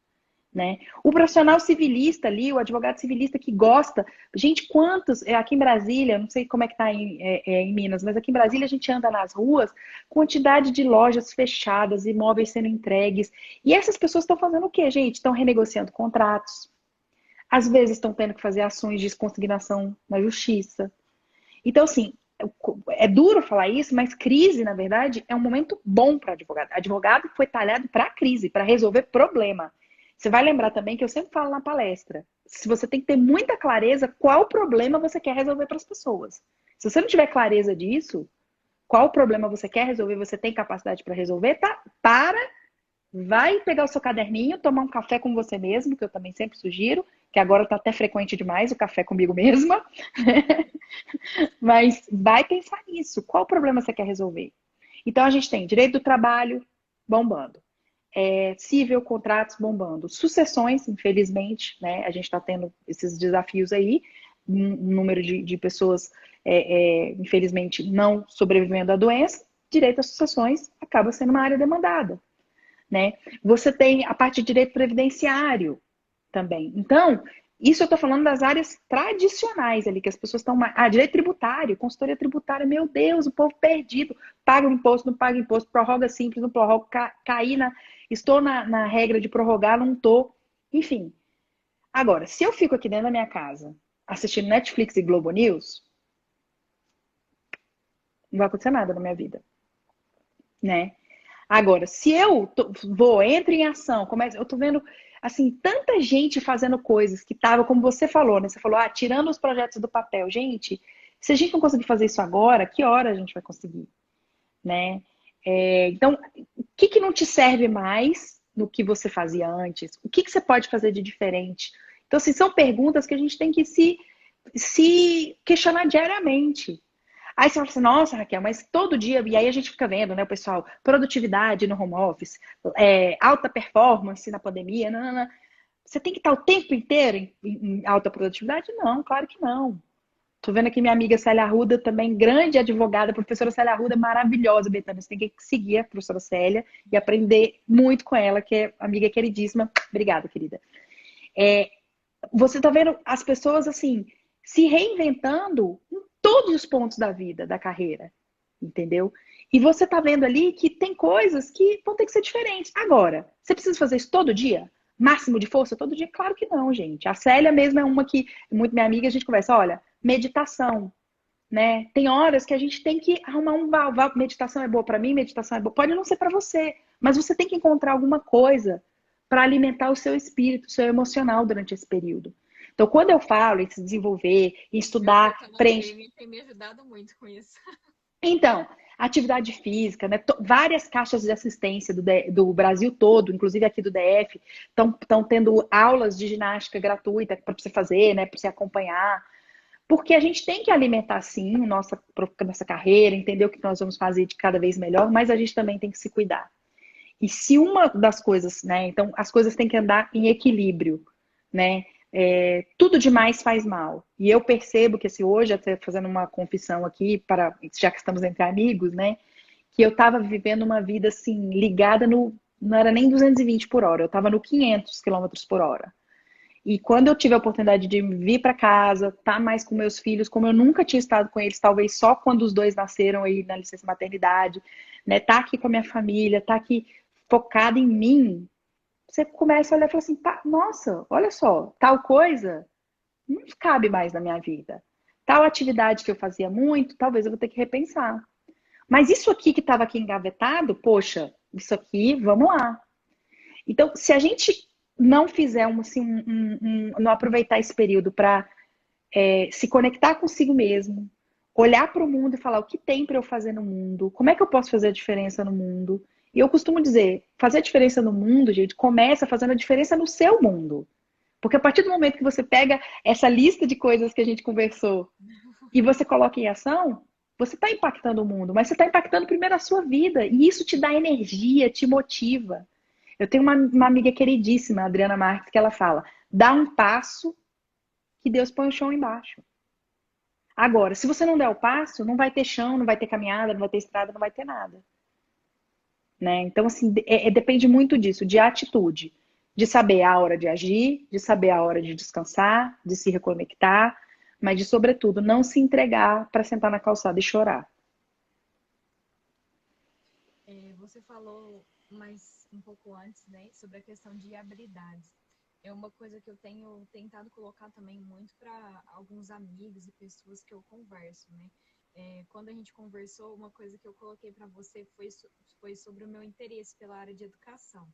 Né? O profissional civilista ali, o advogado civilista que gosta, gente, quantos, aqui em Brasília, não sei como é que tá em Minas, mas aqui em Brasília a gente anda nas ruas, quantidade de lojas fechadas, imóveis sendo entregues, e essas pessoas estão fazendo o quê, gente? Estão renegociando contratos, às vezes estão tendo que fazer ações de consignação na justiça. Então, assim, é duro falar isso, mas crise, na verdade, é um momento bom para advogado. Advogado foi talhado para crise, para resolver problema. Você vai lembrar também que eu sempre falo na palestra, se você tem que ter muita clareza qual problema você quer resolver para as pessoas. Se você não tiver clareza disso, qual problema você quer resolver, você tem capacidade para resolver, tá? Vai pegar o seu caderninho, tomar um café com você mesmo, que eu também sempre sugiro, que agora está até frequente demais o café comigo mesma. Mas vai pensar nisso. Qual problema você quer resolver? Então a gente tem direito do trabalho bombando. Civil, contratos bombando. Sucessões, infelizmente, né? A gente está tendo esses desafios aí. Um número de pessoas, infelizmente, não sobrevivendo à doença. Direito às sucessões acaba sendo uma área demandada. Né? Você tem a parte de direito previdenciário também. Então, isso eu estou falando das áreas tradicionais ali, que as pessoas estão... direito tributário, consultoria tributária, meu Deus, o povo perdido. Paga o imposto, não paga imposto, prorroga simples, não prorroga, estou na regra de prorrogar, não estou. Enfim. Agora, se eu fico aqui dentro da minha casa assistindo Netflix e Globo News, não vai acontecer nada na minha vida. Né? Agora, se eu entro em ação, eu tô vendo, assim, tanta gente fazendo coisas que tava, como você falou, né? Você falou, tirando os projetos do papel. Gente, se a gente não conseguir fazer isso agora, que hora a gente vai conseguir? Né? Então, o que não te serve mais no que você fazia antes? O que você pode fazer de diferente? Então, assim, são perguntas que a gente tem que se questionar diariamente. Aí você fala assim, nossa, Raquel, mas todo dia, e aí a gente fica vendo, né, o pessoal, produtividade no home office, alta performance na pandemia, não. Você tem que estar o tempo inteiro em alta produtividade? Não, claro que não. Tô vendo aqui minha amiga Célia Arruda, também grande advogada, professora Célia Arruda, maravilhosa, Betânia. Você tem que seguir a professora Célia e aprender muito com ela, que é amiga queridíssima. Obrigada, querida. Você tá vendo as pessoas, assim, se reinventando em todos os pontos da vida, da carreira, entendeu? E você tá vendo ali que tem coisas que vão ter que ser diferentes. Agora, você precisa fazer isso todo dia? Máximo de força todo dia? Claro que não, gente. A Célia mesmo é uma que, muito minha amiga, a gente conversa, olha, meditação, né? Tem horas que a gente tem que arrumar um meditação é boa para mim, meditação é boa. Pode não ser para você, mas você tem que encontrar alguma coisa para alimentar o seu espírito, o seu emocional durante esse período. Então, quando eu falo em se desenvolver, em estudar, preencher... tem me ajudado muito com isso. Então, atividade física, né? Várias caixas de assistência do Brasil todo, inclusive aqui do DF, estão tendo aulas de ginástica gratuita para você fazer, né? Para você acompanhar. Porque a gente tem que alimentar, sim, nossa carreira, entender o que nós vamos fazer de cada vez melhor, mas a gente também tem que se cuidar. E se uma das coisas, né? Então, as coisas têm que andar em equilíbrio, né? Tudo demais faz mal. E eu percebo que, assim, hoje, até fazendo uma confissão aqui, já que estamos entre amigos, né? Que eu estava vivendo uma vida, assim, ligada não era nem 220 por hora, eu estava no 500 quilômetros por hora. E quando eu tive a oportunidade de vir para casa, estar mais com meus filhos, como eu nunca tinha estado com eles, talvez só quando os dois nasceram aí na licença maternidade, né? Tá aqui com a minha família, tá aqui focada em mim, você começa a olhar e fala assim, nossa, olha só, tal coisa não cabe mais na minha vida. Tal atividade que eu fazia muito, talvez eu vou ter que repensar. Mas isso aqui que estava aqui engavetado, poxa, isso aqui, vamos lá. Então, se a gente não fizer assim, não aproveitar esse período para se conectar consigo mesmo, olhar para o mundo e falar o que tem para eu fazer no mundo, como é que eu posso fazer a diferença no mundo. E eu costumo dizer, fazer a diferença no mundo, gente, começa fazendo a diferença no seu mundo. Porque a partir do momento que você pega essa lista de coisas que a gente conversou e você coloca em ação, você está impactando o mundo, mas você está impactando primeiro a sua vida. E isso te dá energia, te motiva. Eu tenho uma amiga queridíssima, a Adriana Marques, que ela fala: dá um passo que Deus põe o chão embaixo. Agora, se você não der o passo, não vai ter chão, não vai ter caminhada, não vai ter estrada, não vai ter nada. Né? Então, assim, depende muito disso, de atitude. De saber a hora de agir, de saber a hora de descansar, de se reconectar, mas de, sobretudo, não se entregar para sentar na calçada e chorar. Você falou mais um pouco antes, né, sobre a questão de habilidades. É uma coisa que eu tenho tentado colocar também muito para alguns amigos e pessoas que eu converso, né? Quando a gente conversou, uma coisa que eu coloquei para você foi sobre o meu interesse pela área de educação.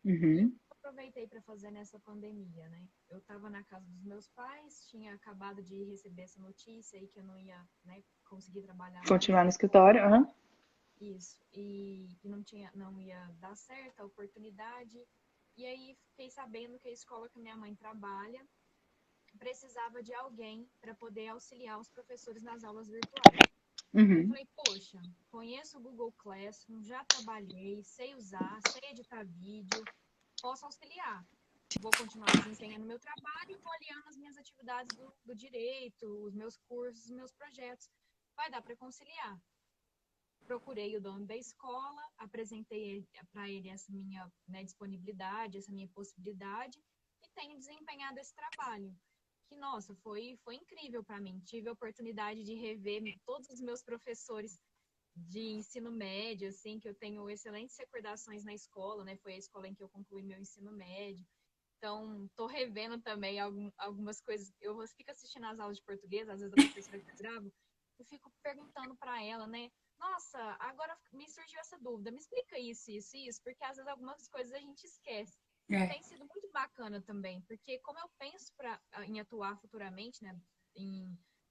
E o Uhum. que eu aproveitei para fazer nessa pandemia, né? Eu estava na casa dos meus pais, tinha acabado de receber essa notícia aí que eu não ia, né, conseguir trabalhar mais Continuar na no escola. escritório. Uhum. Isso. E não ia dar certo a oportunidade. E aí fiquei sabendo que a escola que minha mãe trabalha precisava de alguém para poder auxiliar os professores nas aulas virtuais. Eu Uhum. falei, poxa, conheço o Google Classroom, já trabalhei, sei usar, sei editar vídeo, posso auxiliar. Vou continuar desempenhando meu trabalho e vou aliando as minhas atividades do direito, os meus cursos, os meus projetos. Vai dar para conciliar. Procurei o dono da escola, apresentei para ele essa minha, né, disponibilidade, essa minha possibilidade e tenho desempenhado esse trabalho. Que, nossa, foi incrível para mim. Tive a oportunidade de rever todos os meus professores de ensino médio, assim, que eu tenho excelentes recordações na escola, né? Foi a escola em que eu concluí meu ensino médio. Então, estou revendo também algumas coisas. Eu fico assistindo as aulas de português, às vezes a professora que eu gravo, eu fico perguntando para ela, né? Nossa, agora me surgiu essa dúvida. Me explica isso, porque às vezes algumas coisas a gente esquece. E É. tem sido muito bacana também, porque como eu penso em atuar futuramente, né,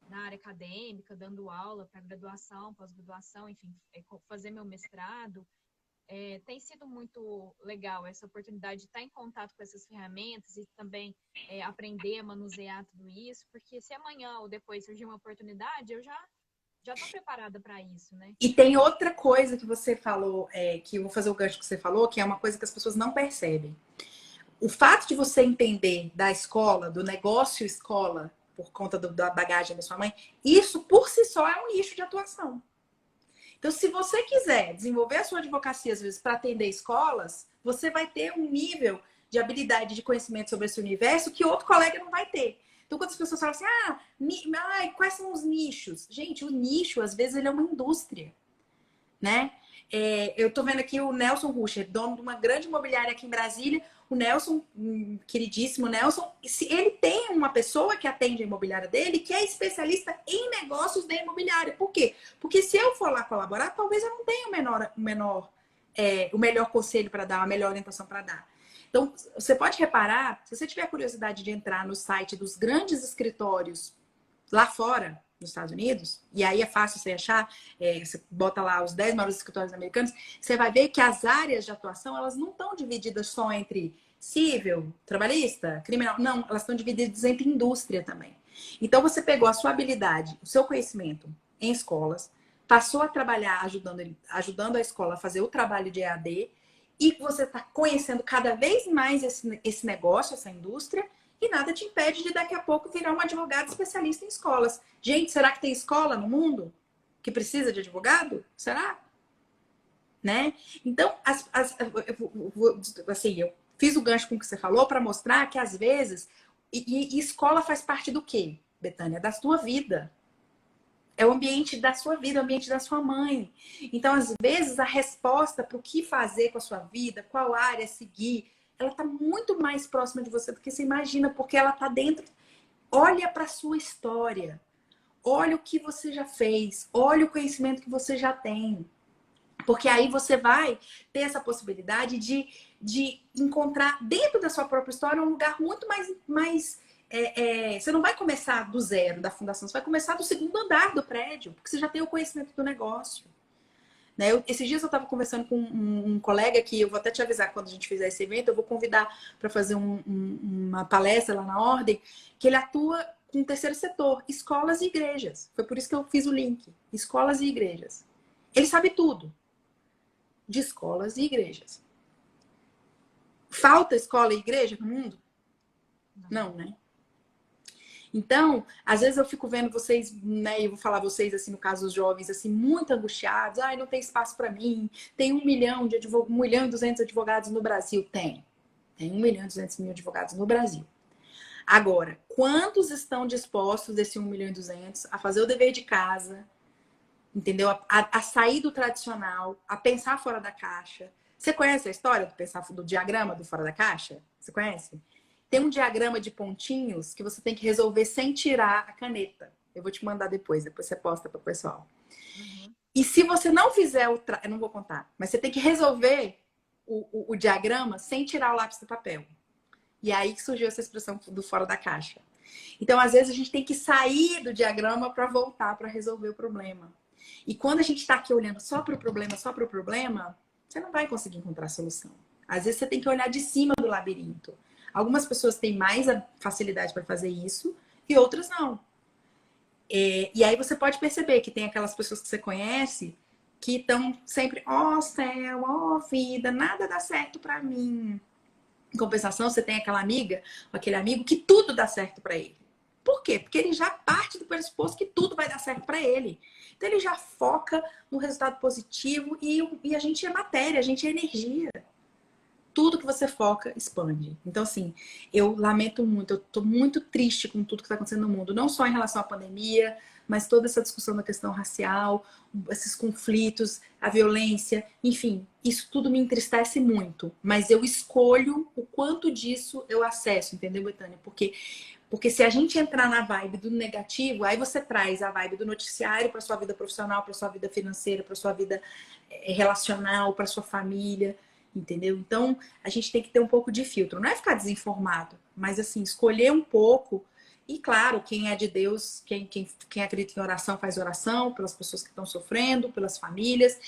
na área acadêmica, dando aula para graduação, pós-graduação, enfim, fazer meu mestrado, tem sido muito legal essa oportunidade de estar em contato com essas ferramentas e também aprender a manusear tudo isso, porque se amanhã ou depois surgir uma oportunidade, eu já estou preparada para isso, né? E tem outra coisa que você falou, que eu vou fazer o gancho que você falou, que é uma coisa que as pessoas não percebem. O fato de você entender da escola, do negócio escola, por conta da bagagem da sua mãe, isso por si só é um nicho de atuação. Então, se você quiser desenvolver a sua advocacia, às vezes, para atender escolas, você vai ter um nível de habilidade, de conhecimento sobre esse universo que outro colega não vai ter. Então, quando as pessoas falam assim, quais são os nichos? Gente, o nicho, às vezes, ele é uma indústria, né? Eu tô vendo aqui o Nelson Rucher, dono de uma grande imobiliária aqui em Brasília. O Nelson, queridíssimo Nelson, ele tem uma pessoa que atende a imobiliária dele que é especialista em negócios da imobiliária. Por quê? Porque se eu for lá colaborar, talvez eu não tenha o melhor conselho para dar, a melhor orientação para dar. Então, você pode reparar, se você tiver curiosidade de entrar no site dos grandes escritórios lá fora, nos Estados Unidos, e aí é fácil você achar, você bota lá os 10 maiores escritórios americanos, você vai ver que as áreas de atuação, elas não estão divididas só entre civil, trabalhista, criminal, não, elas estão divididas entre indústria também. Então você pegou a sua habilidade, o seu conhecimento em escolas, passou a trabalhar ajudando a escola a fazer o trabalho de EAD, e você está conhecendo cada vez mais esse negócio, essa indústria, e nada te impede de daqui a pouco virar um advogado especialista em escolas. Gente, será que tem escola no mundo que precisa de advogado? Será? Né? Então, eu fiz o gancho com o que você falou para mostrar que às vezes e escola faz parte do quê, Betânia? Da sua vida. É o ambiente da sua vida, o ambiente da sua mãe. Então, às vezes, a resposta para o que fazer com a sua vida, qual área seguir, ela está muito mais próxima de você do que você imagina, porque ela está dentro. Olha para a sua história. olha o que você já fez, olha o conhecimento que você já tem. Porque aí você vai ter essa possibilidade de encontrar dentro da sua própria história um lugar muito mais você não vai começar do zero da fundação, você vai começar do segundo andar do prédio, porque você já tem o conhecimento do negócio. Né? Esses dias eu estava conversando com um colega que eu vou até te avisar quando a gente fizer esse evento, eu vou convidar para fazer uma palestra lá na Ordem, que ele atua com o terceiro setor, escolas e igrejas. Foi por isso que eu fiz o link, escolas e igrejas. Ele sabe tudo de escolas e igrejas. Falta escola e igreja no mundo? Não, né? Então, às vezes eu fico vendo vocês, né, eu vou falar vocês, assim, no caso dos jovens, assim, muito angustiados. Ai, não tem espaço para mim. Tem 1.200.000 advogados no Brasil. Tem 1.200.000 advogados no Brasil. Agora, quantos estão dispostos desse 1.200.000 a fazer o dever de casa, entendeu? A sair do tradicional, a pensar fora da caixa. Você conhece a história do diagrama do fora da caixa? Você conhece? Tem um diagrama de pontinhos que você tem que resolver sem tirar a caneta. Eu vou te mandar depois você posta para o pessoal. Uhum. E se você não fizer eu não vou contar, mas você tem que resolver o diagrama sem tirar o lápis do papel. E aí que surgiu essa expressão do fora da caixa. Então, às vezes, a gente tem que sair do diagrama para voltar para resolver o problema. E quando a gente está aqui olhando só para o problema, você não vai conseguir encontrar a solução. Às vezes, você tem que olhar de cima do labirinto. Algumas pessoas têm mais facilidade para fazer isso e outras não. E aí você pode perceber que tem aquelas pessoas que você conhece que estão sempre, ó céu, ó vida, nada dá certo para mim. Em compensação, você tem aquela amiga, aquele amigo que tudo dá certo para ele. Por quê? Porque ele já parte do pressuposto que tudo vai dar certo para ele. Então ele já foca no resultado positivo e a gente é matéria, a gente é energia. Tudo que você foca expande. Então, assim, eu lamento muito, eu tô muito triste com tudo que está acontecendo no mundo, não só em relação à pandemia, mas toda essa discussão da questão racial, esses conflitos, a violência, enfim, isso tudo me entristece muito. Mas eu escolho o quanto disso eu acesso, entendeu, Betânia? Porque se a gente entrar na vibe do negativo, aí você traz a vibe do noticiário para sua vida profissional, para sua vida financeira, para sua vida relacional, para sua família. Entendeu? Então, a gente tem que ter um pouco de filtro. Não é ficar desinformado, mas assim, escolher um pouco. E claro, quem é de Deus, quem acredita em oração, faz oração pelas pessoas que estão sofrendo, pelas famílias.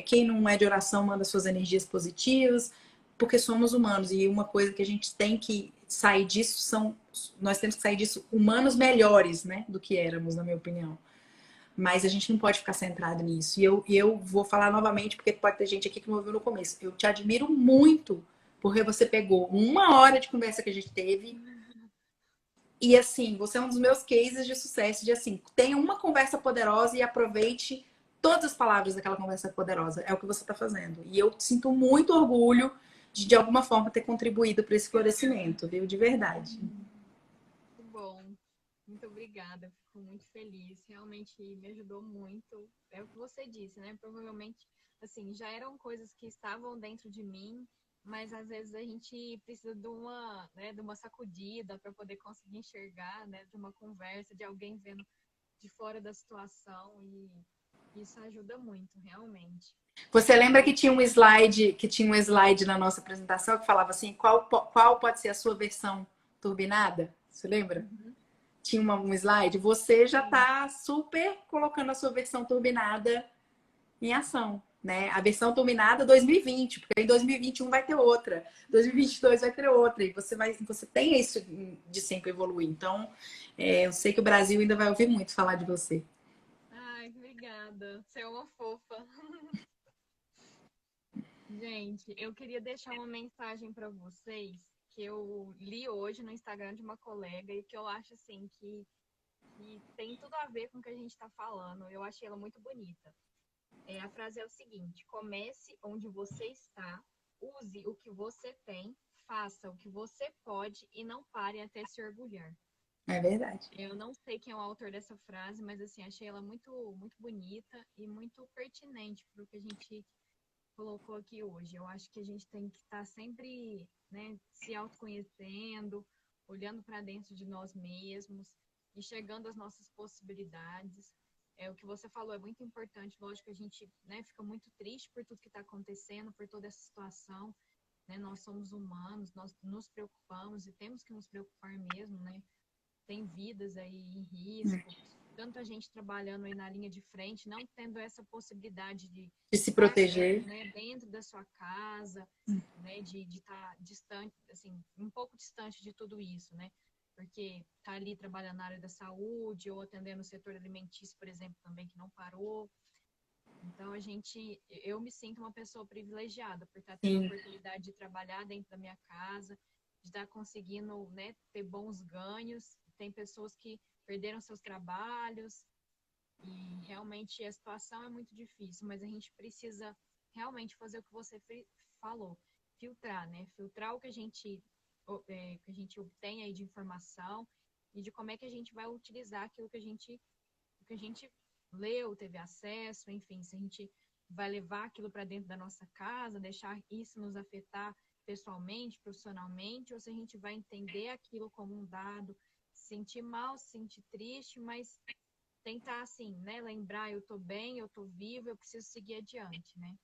Quem não é de oração, manda suas energias positivas, porque somos humanos. E uma coisa que a gente tem que sair disso nós temos que sair disso humanos melhores, né? Do que éramos, na minha opinião. Mas a gente não pode ficar centrado nisso. E eu vou falar novamente, porque pode ter gente aqui que me ouviu no começo. Eu te admiro muito, porque você pegou 1 hora de conversa que a gente teve. E assim, você é um dos meus cases de sucesso, de assim, tenha uma conversa poderosa e aproveite todas as palavras daquela conversa poderosa. É o que você está fazendo. E eu sinto muito orgulho de alguma forma, ter contribuído para esse florescimento, viu? De verdade. Muito bom. Muito obrigada, fico muito feliz. Realmente me ajudou muito. É o que você disse, né? Provavelmente, assim, já eram coisas que estavam dentro de mim, mas às vezes a gente precisa de uma sacudida para poder conseguir enxergar, né? De uma conversa, de alguém vendo de fora da situação e isso ajuda muito, realmente. Você lembra que tinha um slide na nossa apresentação que falava assim, qual pode ser a sua versão turbinada? Você lembra? Uhum. Tinha um slide. Você já está super colocando a sua versão turbinada em ação, né? A versão turbinada 2020, porque em 2021 vai ter outra, 2022 vai ter outra, e você tem isso de sempre evoluir. Então, eu sei que o Brasil ainda vai ouvir muito falar de você. Ai, obrigada. Você é uma fofa. Gente, eu queria deixar uma mensagem para vocês que eu li hoje no Instagram de uma colega e que eu acho assim que tem tudo a ver com o que a gente está falando. Eu achei ela muito bonita. A frase é o seguinte: comece onde você está, use o que você tem, faça o que você pode e não pare até se orgulhar. É verdade. Eu não sei quem é o autor dessa frase, mas assim, achei ela muito, muito bonita e muito pertinente para o que a gente colocou aqui hoje. Eu acho que a gente tem que estar sempre, né, se autoconhecendo, olhando para dentro de nós mesmos enxergando as nossas possibilidades. O que você falou é muito importante. Lógico que a gente, né, fica muito triste por tudo que está acontecendo, por toda essa situação, né? Nós somos humanos, nós nos preocupamos e temos que nos preocupar mesmo, né? Tem vidas aí em risco, tanto a gente trabalhando aí na linha de frente, não tendo essa possibilidade de se estar, proteger, né, dentro da sua casa, né, de estar distante, assim, um pouco distante de tudo isso, né? Porque tá ali trabalhando na área da saúde ou atendendo o setor alimentício, por exemplo, também que não parou. Então eu me sinto uma pessoa privilegiada por estar tendo a oportunidade de trabalhar dentro da minha casa, de estar conseguindo, né, ter bons ganhos. Tem pessoas que perderam seus trabalhos e realmente a situação é muito difícil, mas a gente precisa realmente fazer o que você falou, filtrar, né? Filtrar o que a gente obtém aí de informação e de como é que a gente vai utilizar aquilo que a gente leu, teve acesso, enfim, se a gente vai levar aquilo para dentro da nossa casa, deixar isso nos afetar pessoalmente, profissionalmente, ou se a gente vai entender aquilo como um dado, se sentir mal, se sentir triste, mas tentar, assim, né, lembrar, eu tô bem, eu tô viva, eu preciso seguir adiante, né?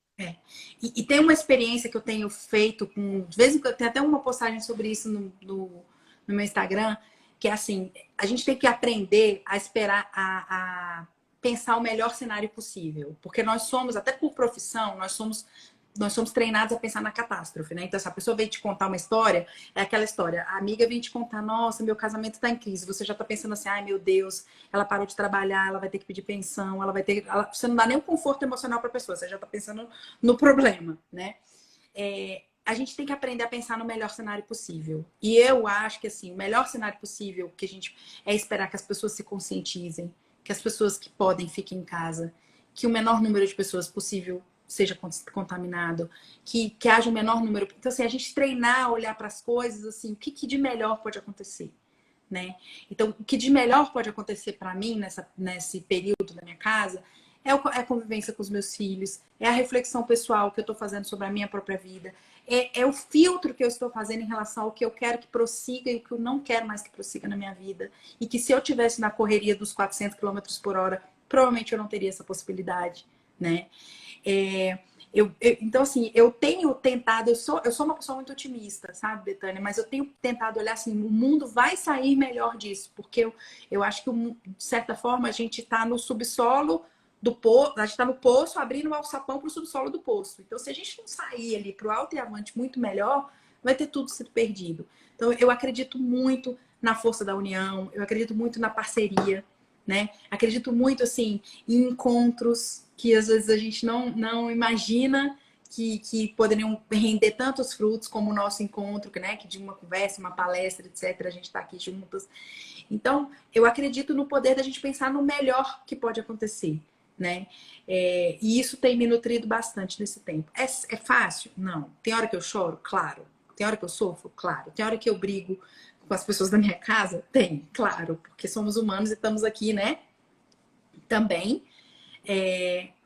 E tem uma experiência que eu tenho feito com... De vez em quando, tem até uma postagem sobre isso no meu Instagram, que é assim, a gente tem que aprender a esperar, a pensar o melhor cenário possível. Porque nós somos, até por profissão, nós somos treinados a pensar na catástrofe, né? Então, se a pessoa vem te contar uma história, é aquela história. A amiga vem te contar, nossa, meu casamento tá em crise. Você já tá pensando assim, ai, meu Deus, ela parou de trabalhar, ela vai ter que pedir pensão, ela vai ter... Você não dá nem um conforto emocional pra pessoa, você já tá pensando no problema, né? A gente tem que aprender a pensar no melhor cenário possível. E eu acho que, assim, o melhor cenário possível que a gente é esperar que as pessoas se conscientizem, que as pessoas que podem fiquem em casa, que o menor número de pessoas possível seja contaminado, que haja o menor número. Então, assim, a gente treinar, olhar para as coisas, assim, o que de melhor pode acontecer, né? Então, o que de melhor pode acontecer para mim nesse período da minha casa é a convivência com os meus filhos, é a reflexão pessoal que eu estou fazendo sobre a minha própria vida, é o filtro que eu estou fazendo em relação ao que eu quero que prossiga e o que eu não quero mais que prossiga na minha vida. E que se eu tivesse na correria dos 400 quilômetros por hora, provavelmente eu não teria essa possibilidade, né? Então, assim, eu tenho tentado, eu sou uma pessoa muito otimista, sabe, Betânia? Mas eu tenho tentado olhar assim, o mundo vai sair melhor disso, porque eu acho que, de certa forma, a gente está no subsolo do poço, a gente está no poço abrindo o alçapão para o subsolo do poço. Então, se a gente não sair ali para o alto e avante muito melhor, vai ter tudo sido perdido. Então, eu acredito muito na força da união, eu acredito muito na parceria, né? Acredito muito, assim, em encontros que às vezes a gente não imagina que poderiam render tantos frutos como o nosso encontro, né? Que de uma conversa, uma palestra, etc., a gente está aqui juntas. Então, eu acredito no poder da gente pensar no melhor que pode acontecer, né? E isso tem me nutrido bastante nesse tempo. É fácil? Não. Tem hora que eu choro? Claro. Tem hora que eu sofro? Claro. Tem hora que eu brigo com as pessoas da minha casa? Tem, claro. Porque somos humanos e estamos aqui, né? Também.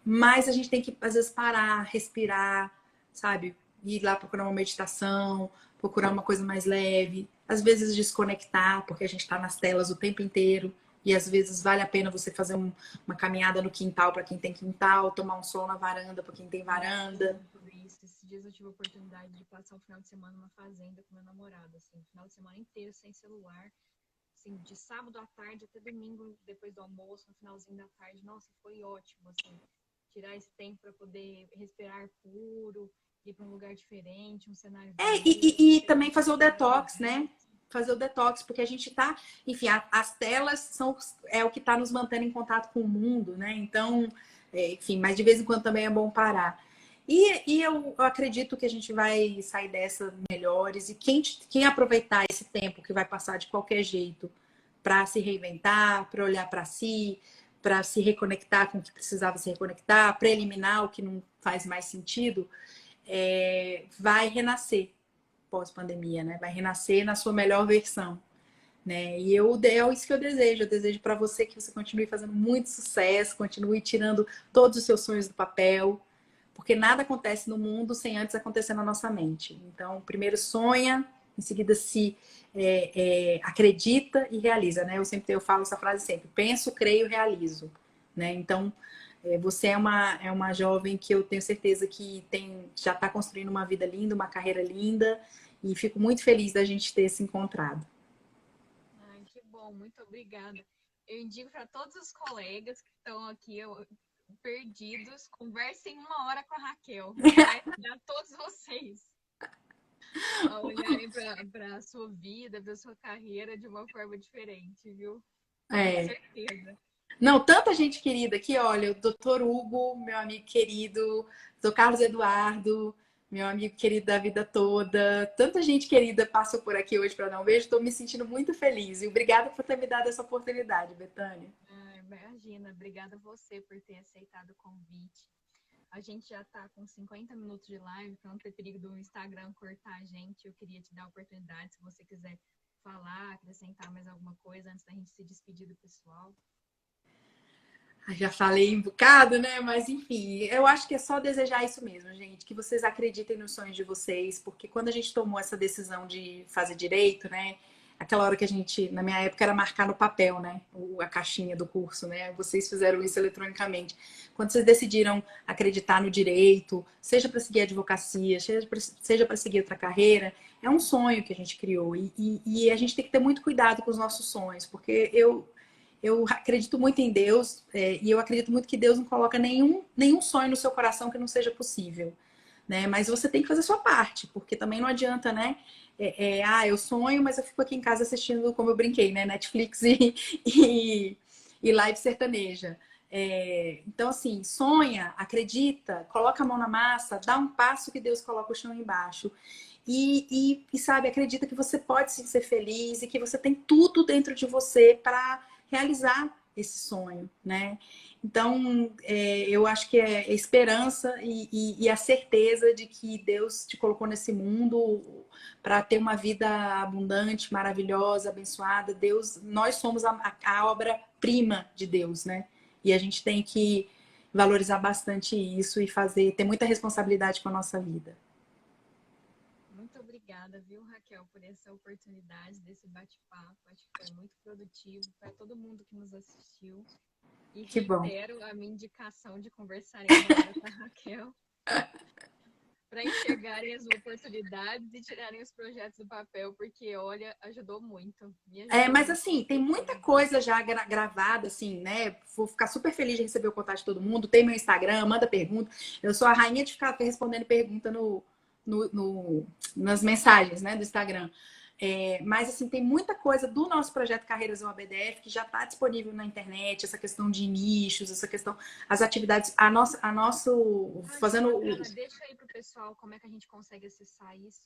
Mas a gente tem que, às vezes, parar, respirar, sabe? Ir lá procurar uma meditação, procurar uma coisa mais leve. Às vezes desconectar, porque a gente está nas telas o tempo inteiro. E às vezes vale a pena você fazer uma caminhada no quintal para quem tem quintal, tomar um sol na varanda para quem tem varanda. Esses dias eu tive a oportunidade de passar um final de semana numa fazenda com meu namorado, assim, final de semana inteiro sem celular, assim, de sábado à tarde até domingo, depois do almoço, no finalzinho da tarde. Nossa, foi ótimo, assim, tirar esse tempo para poder respirar puro, ir para um lugar diferente, um cenário E também fazer o detox, né? Fazer o detox, porque a gente tá, enfim, as telas é o que tá nos mantendo em contato com o mundo, né? Então, enfim, mas de vez em quando também é bom parar. E eu acredito que a gente vai sair dessa melhores, e quem aproveitar esse tempo que vai passar de qualquer jeito para se reinventar, para olhar para si, para se reconectar com o que precisava se reconectar, para eliminar o que não faz mais sentido, vai renascer pós-pandemia, né? Vai renascer na sua melhor versão, né? E é isso que eu desejo. Eu desejo para você que você continue fazendo muito sucesso, continue tirando todos os seus sonhos do papel, porque nada acontece no mundo sem antes acontecer na nossa mente. Então, primeiro sonha, em seguida se acredita e realiza, né? Eu falo essa frase sempre: penso, creio, realizo, né? Então, você é uma jovem que eu tenho certeza que já está construindo uma vida linda, uma carreira linda, e fico muito feliz da gente ter se encontrado. Ai, que bom, muito obrigada. Eu indico para todos os colegas que estão aqui perdidos, conversem 1 hora com a Raquel. Vai ajudar todos vocês a olharem para a sua vida, para a sua carreira de uma forma diferente, viu? Com certeza. Não, tanta gente querida aqui, olha, o doutor Hugo, meu amigo querido, doutor Carlos Eduardo, meu amigo querido da vida toda, tanta gente querida passou por aqui hoje para dar um beijo, estou me sentindo muito feliz. E obrigada por ter me dado essa oportunidade, Bethânia. Imagina, obrigada a você por ter aceitado o convite. A gente já está com 50 minutos de live, para não ter perigo do Instagram cortar a gente. Eu queria te dar a oportunidade, se você quiser falar, acrescentar mais alguma coisa antes da gente se despedir do pessoal. Já falei um bocado, né? Mas enfim, eu acho que é só desejar isso mesmo, gente. Que vocês acreditem nos sonhos de vocês, porque quando a gente tomou essa decisão de fazer direito, né? Aquela hora que a gente, na minha época, era marcar no papel, né? A caixinha do curso, né? Vocês fizeram isso eletronicamente. Quando vocês decidiram acreditar no direito, seja para seguir a advocacia, seja para seguir outra carreira, é um sonho que a gente criou. E a gente tem que ter muito cuidado com os nossos sonhos, porque eu acredito muito em Deus, e eu acredito muito que Deus não coloca nenhum sonho no seu coração que não seja possível, né? Mas você tem que fazer a sua parte, porque também não adianta, né? Eu sonho, mas eu fico aqui em casa assistindo, como eu brinquei, né? Netflix e live sertaneja. Então, assim, sonha, acredita, coloca a mão na massa, dá um passo que Deus coloca o chão embaixo. E sabe, acredita que você pode sim ser feliz e que você tem tudo dentro de você para realizar esse sonho, né? Então, eu acho que é esperança e a certeza de que Deus te colocou nesse mundo para ter uma vida abundante, maravilhosa, abençoada. Nós somos a obra-prima de Deus, né? E a gente tem que valorizar bastante isso e ter muita responsabilidade com a nossa vida. Muito obrigada, viu, Raquel, por essa oportunidade desse bate-papo. Acho que foi muito produtivo para todo mundo que nos assistiu. E que reitero a minha indicação de conversarem 1 hora com a Raquel para enxergarem as oportunidades e tirarem os projetos do papel, porque, olha, ajudou muito. Mas assim, tem muita coisa já gravada, assim, né? Vou ficar super feliz de receber o contato de todo mundo. Tem meu Instagram, manda pergunta. Eu sou a rainha de ficar respondendo pergunta nas mensagens, né, do Instagram. Mas assim, tem muita coisa do nosso projeto Carreiras UABDF que já está disponível na internet, essa questão de nichos, essa questão, as atividades, fazendo. Deixa aí pro pessoal como é que a gente consegue acessar isso.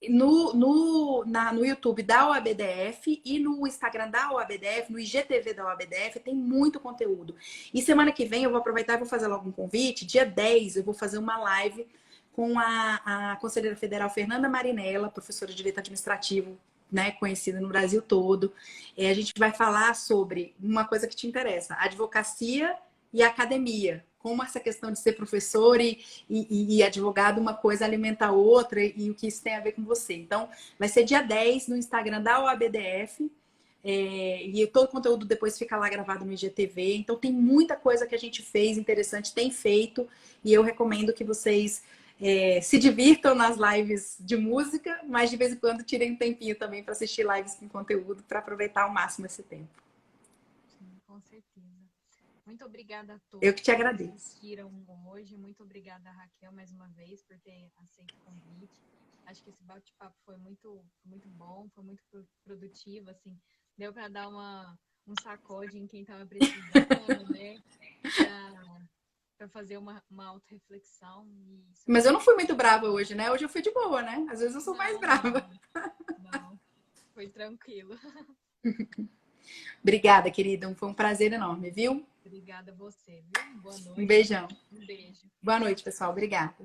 No YouTube da OABDF e no Instagram da OABDF, no IGTV da OABDF, tem muito conteúdo. E semana que vem eu vou aproveitar e vou fazer logo um convite. Dia 10 eu vou fazer uma live com a conselheira federal Fernanda Marinella, professora de Direito Administrativo, né, conhecida no Brasil todo. A gente vai falar sobre uma coisa que te interessa, advocacia e academia. Como essa questão de ser professor e advogado, uma coisa alimenta a outra e o que isso tem a ver com você. Então, vai ser dia 10 no Instagram da OABDF. E todo o conteúdo depois fica lá gravado no IGTV. Então, tem muita coisa que a gente fez interessante, tem feito. E eu recomendo que vocês se divirtam nas lives de música, mas de vez em quando tirem um tempinho também para assistir lives com conteúdo, para aproveitar ao máximo esse tempo. Sim, com certeza. Muito obrigada a todos. Eu que te agradeço. Que assistiram hoje. Muito obrigada, Raquel, mais uma vez, por ter aceito o convite. Acho que esse bate-papo foi muito, muito bom, foi muito produtivo, assim. Deu para dar um sacode em quem estava precisando, né? Para fazer uma auto-reflexão. Mas eu não fui muito brava hoje, né? Hoje eu fui de boa, né? Às vezes eu sou mais brava. Não, foi tranquilo. Obrigada, querida. Foi um prazer enorme, viu? Obrigada a você, viu? Boa noite. Um beijão. Um beijo. Boa noite, pessoal. Obrigada.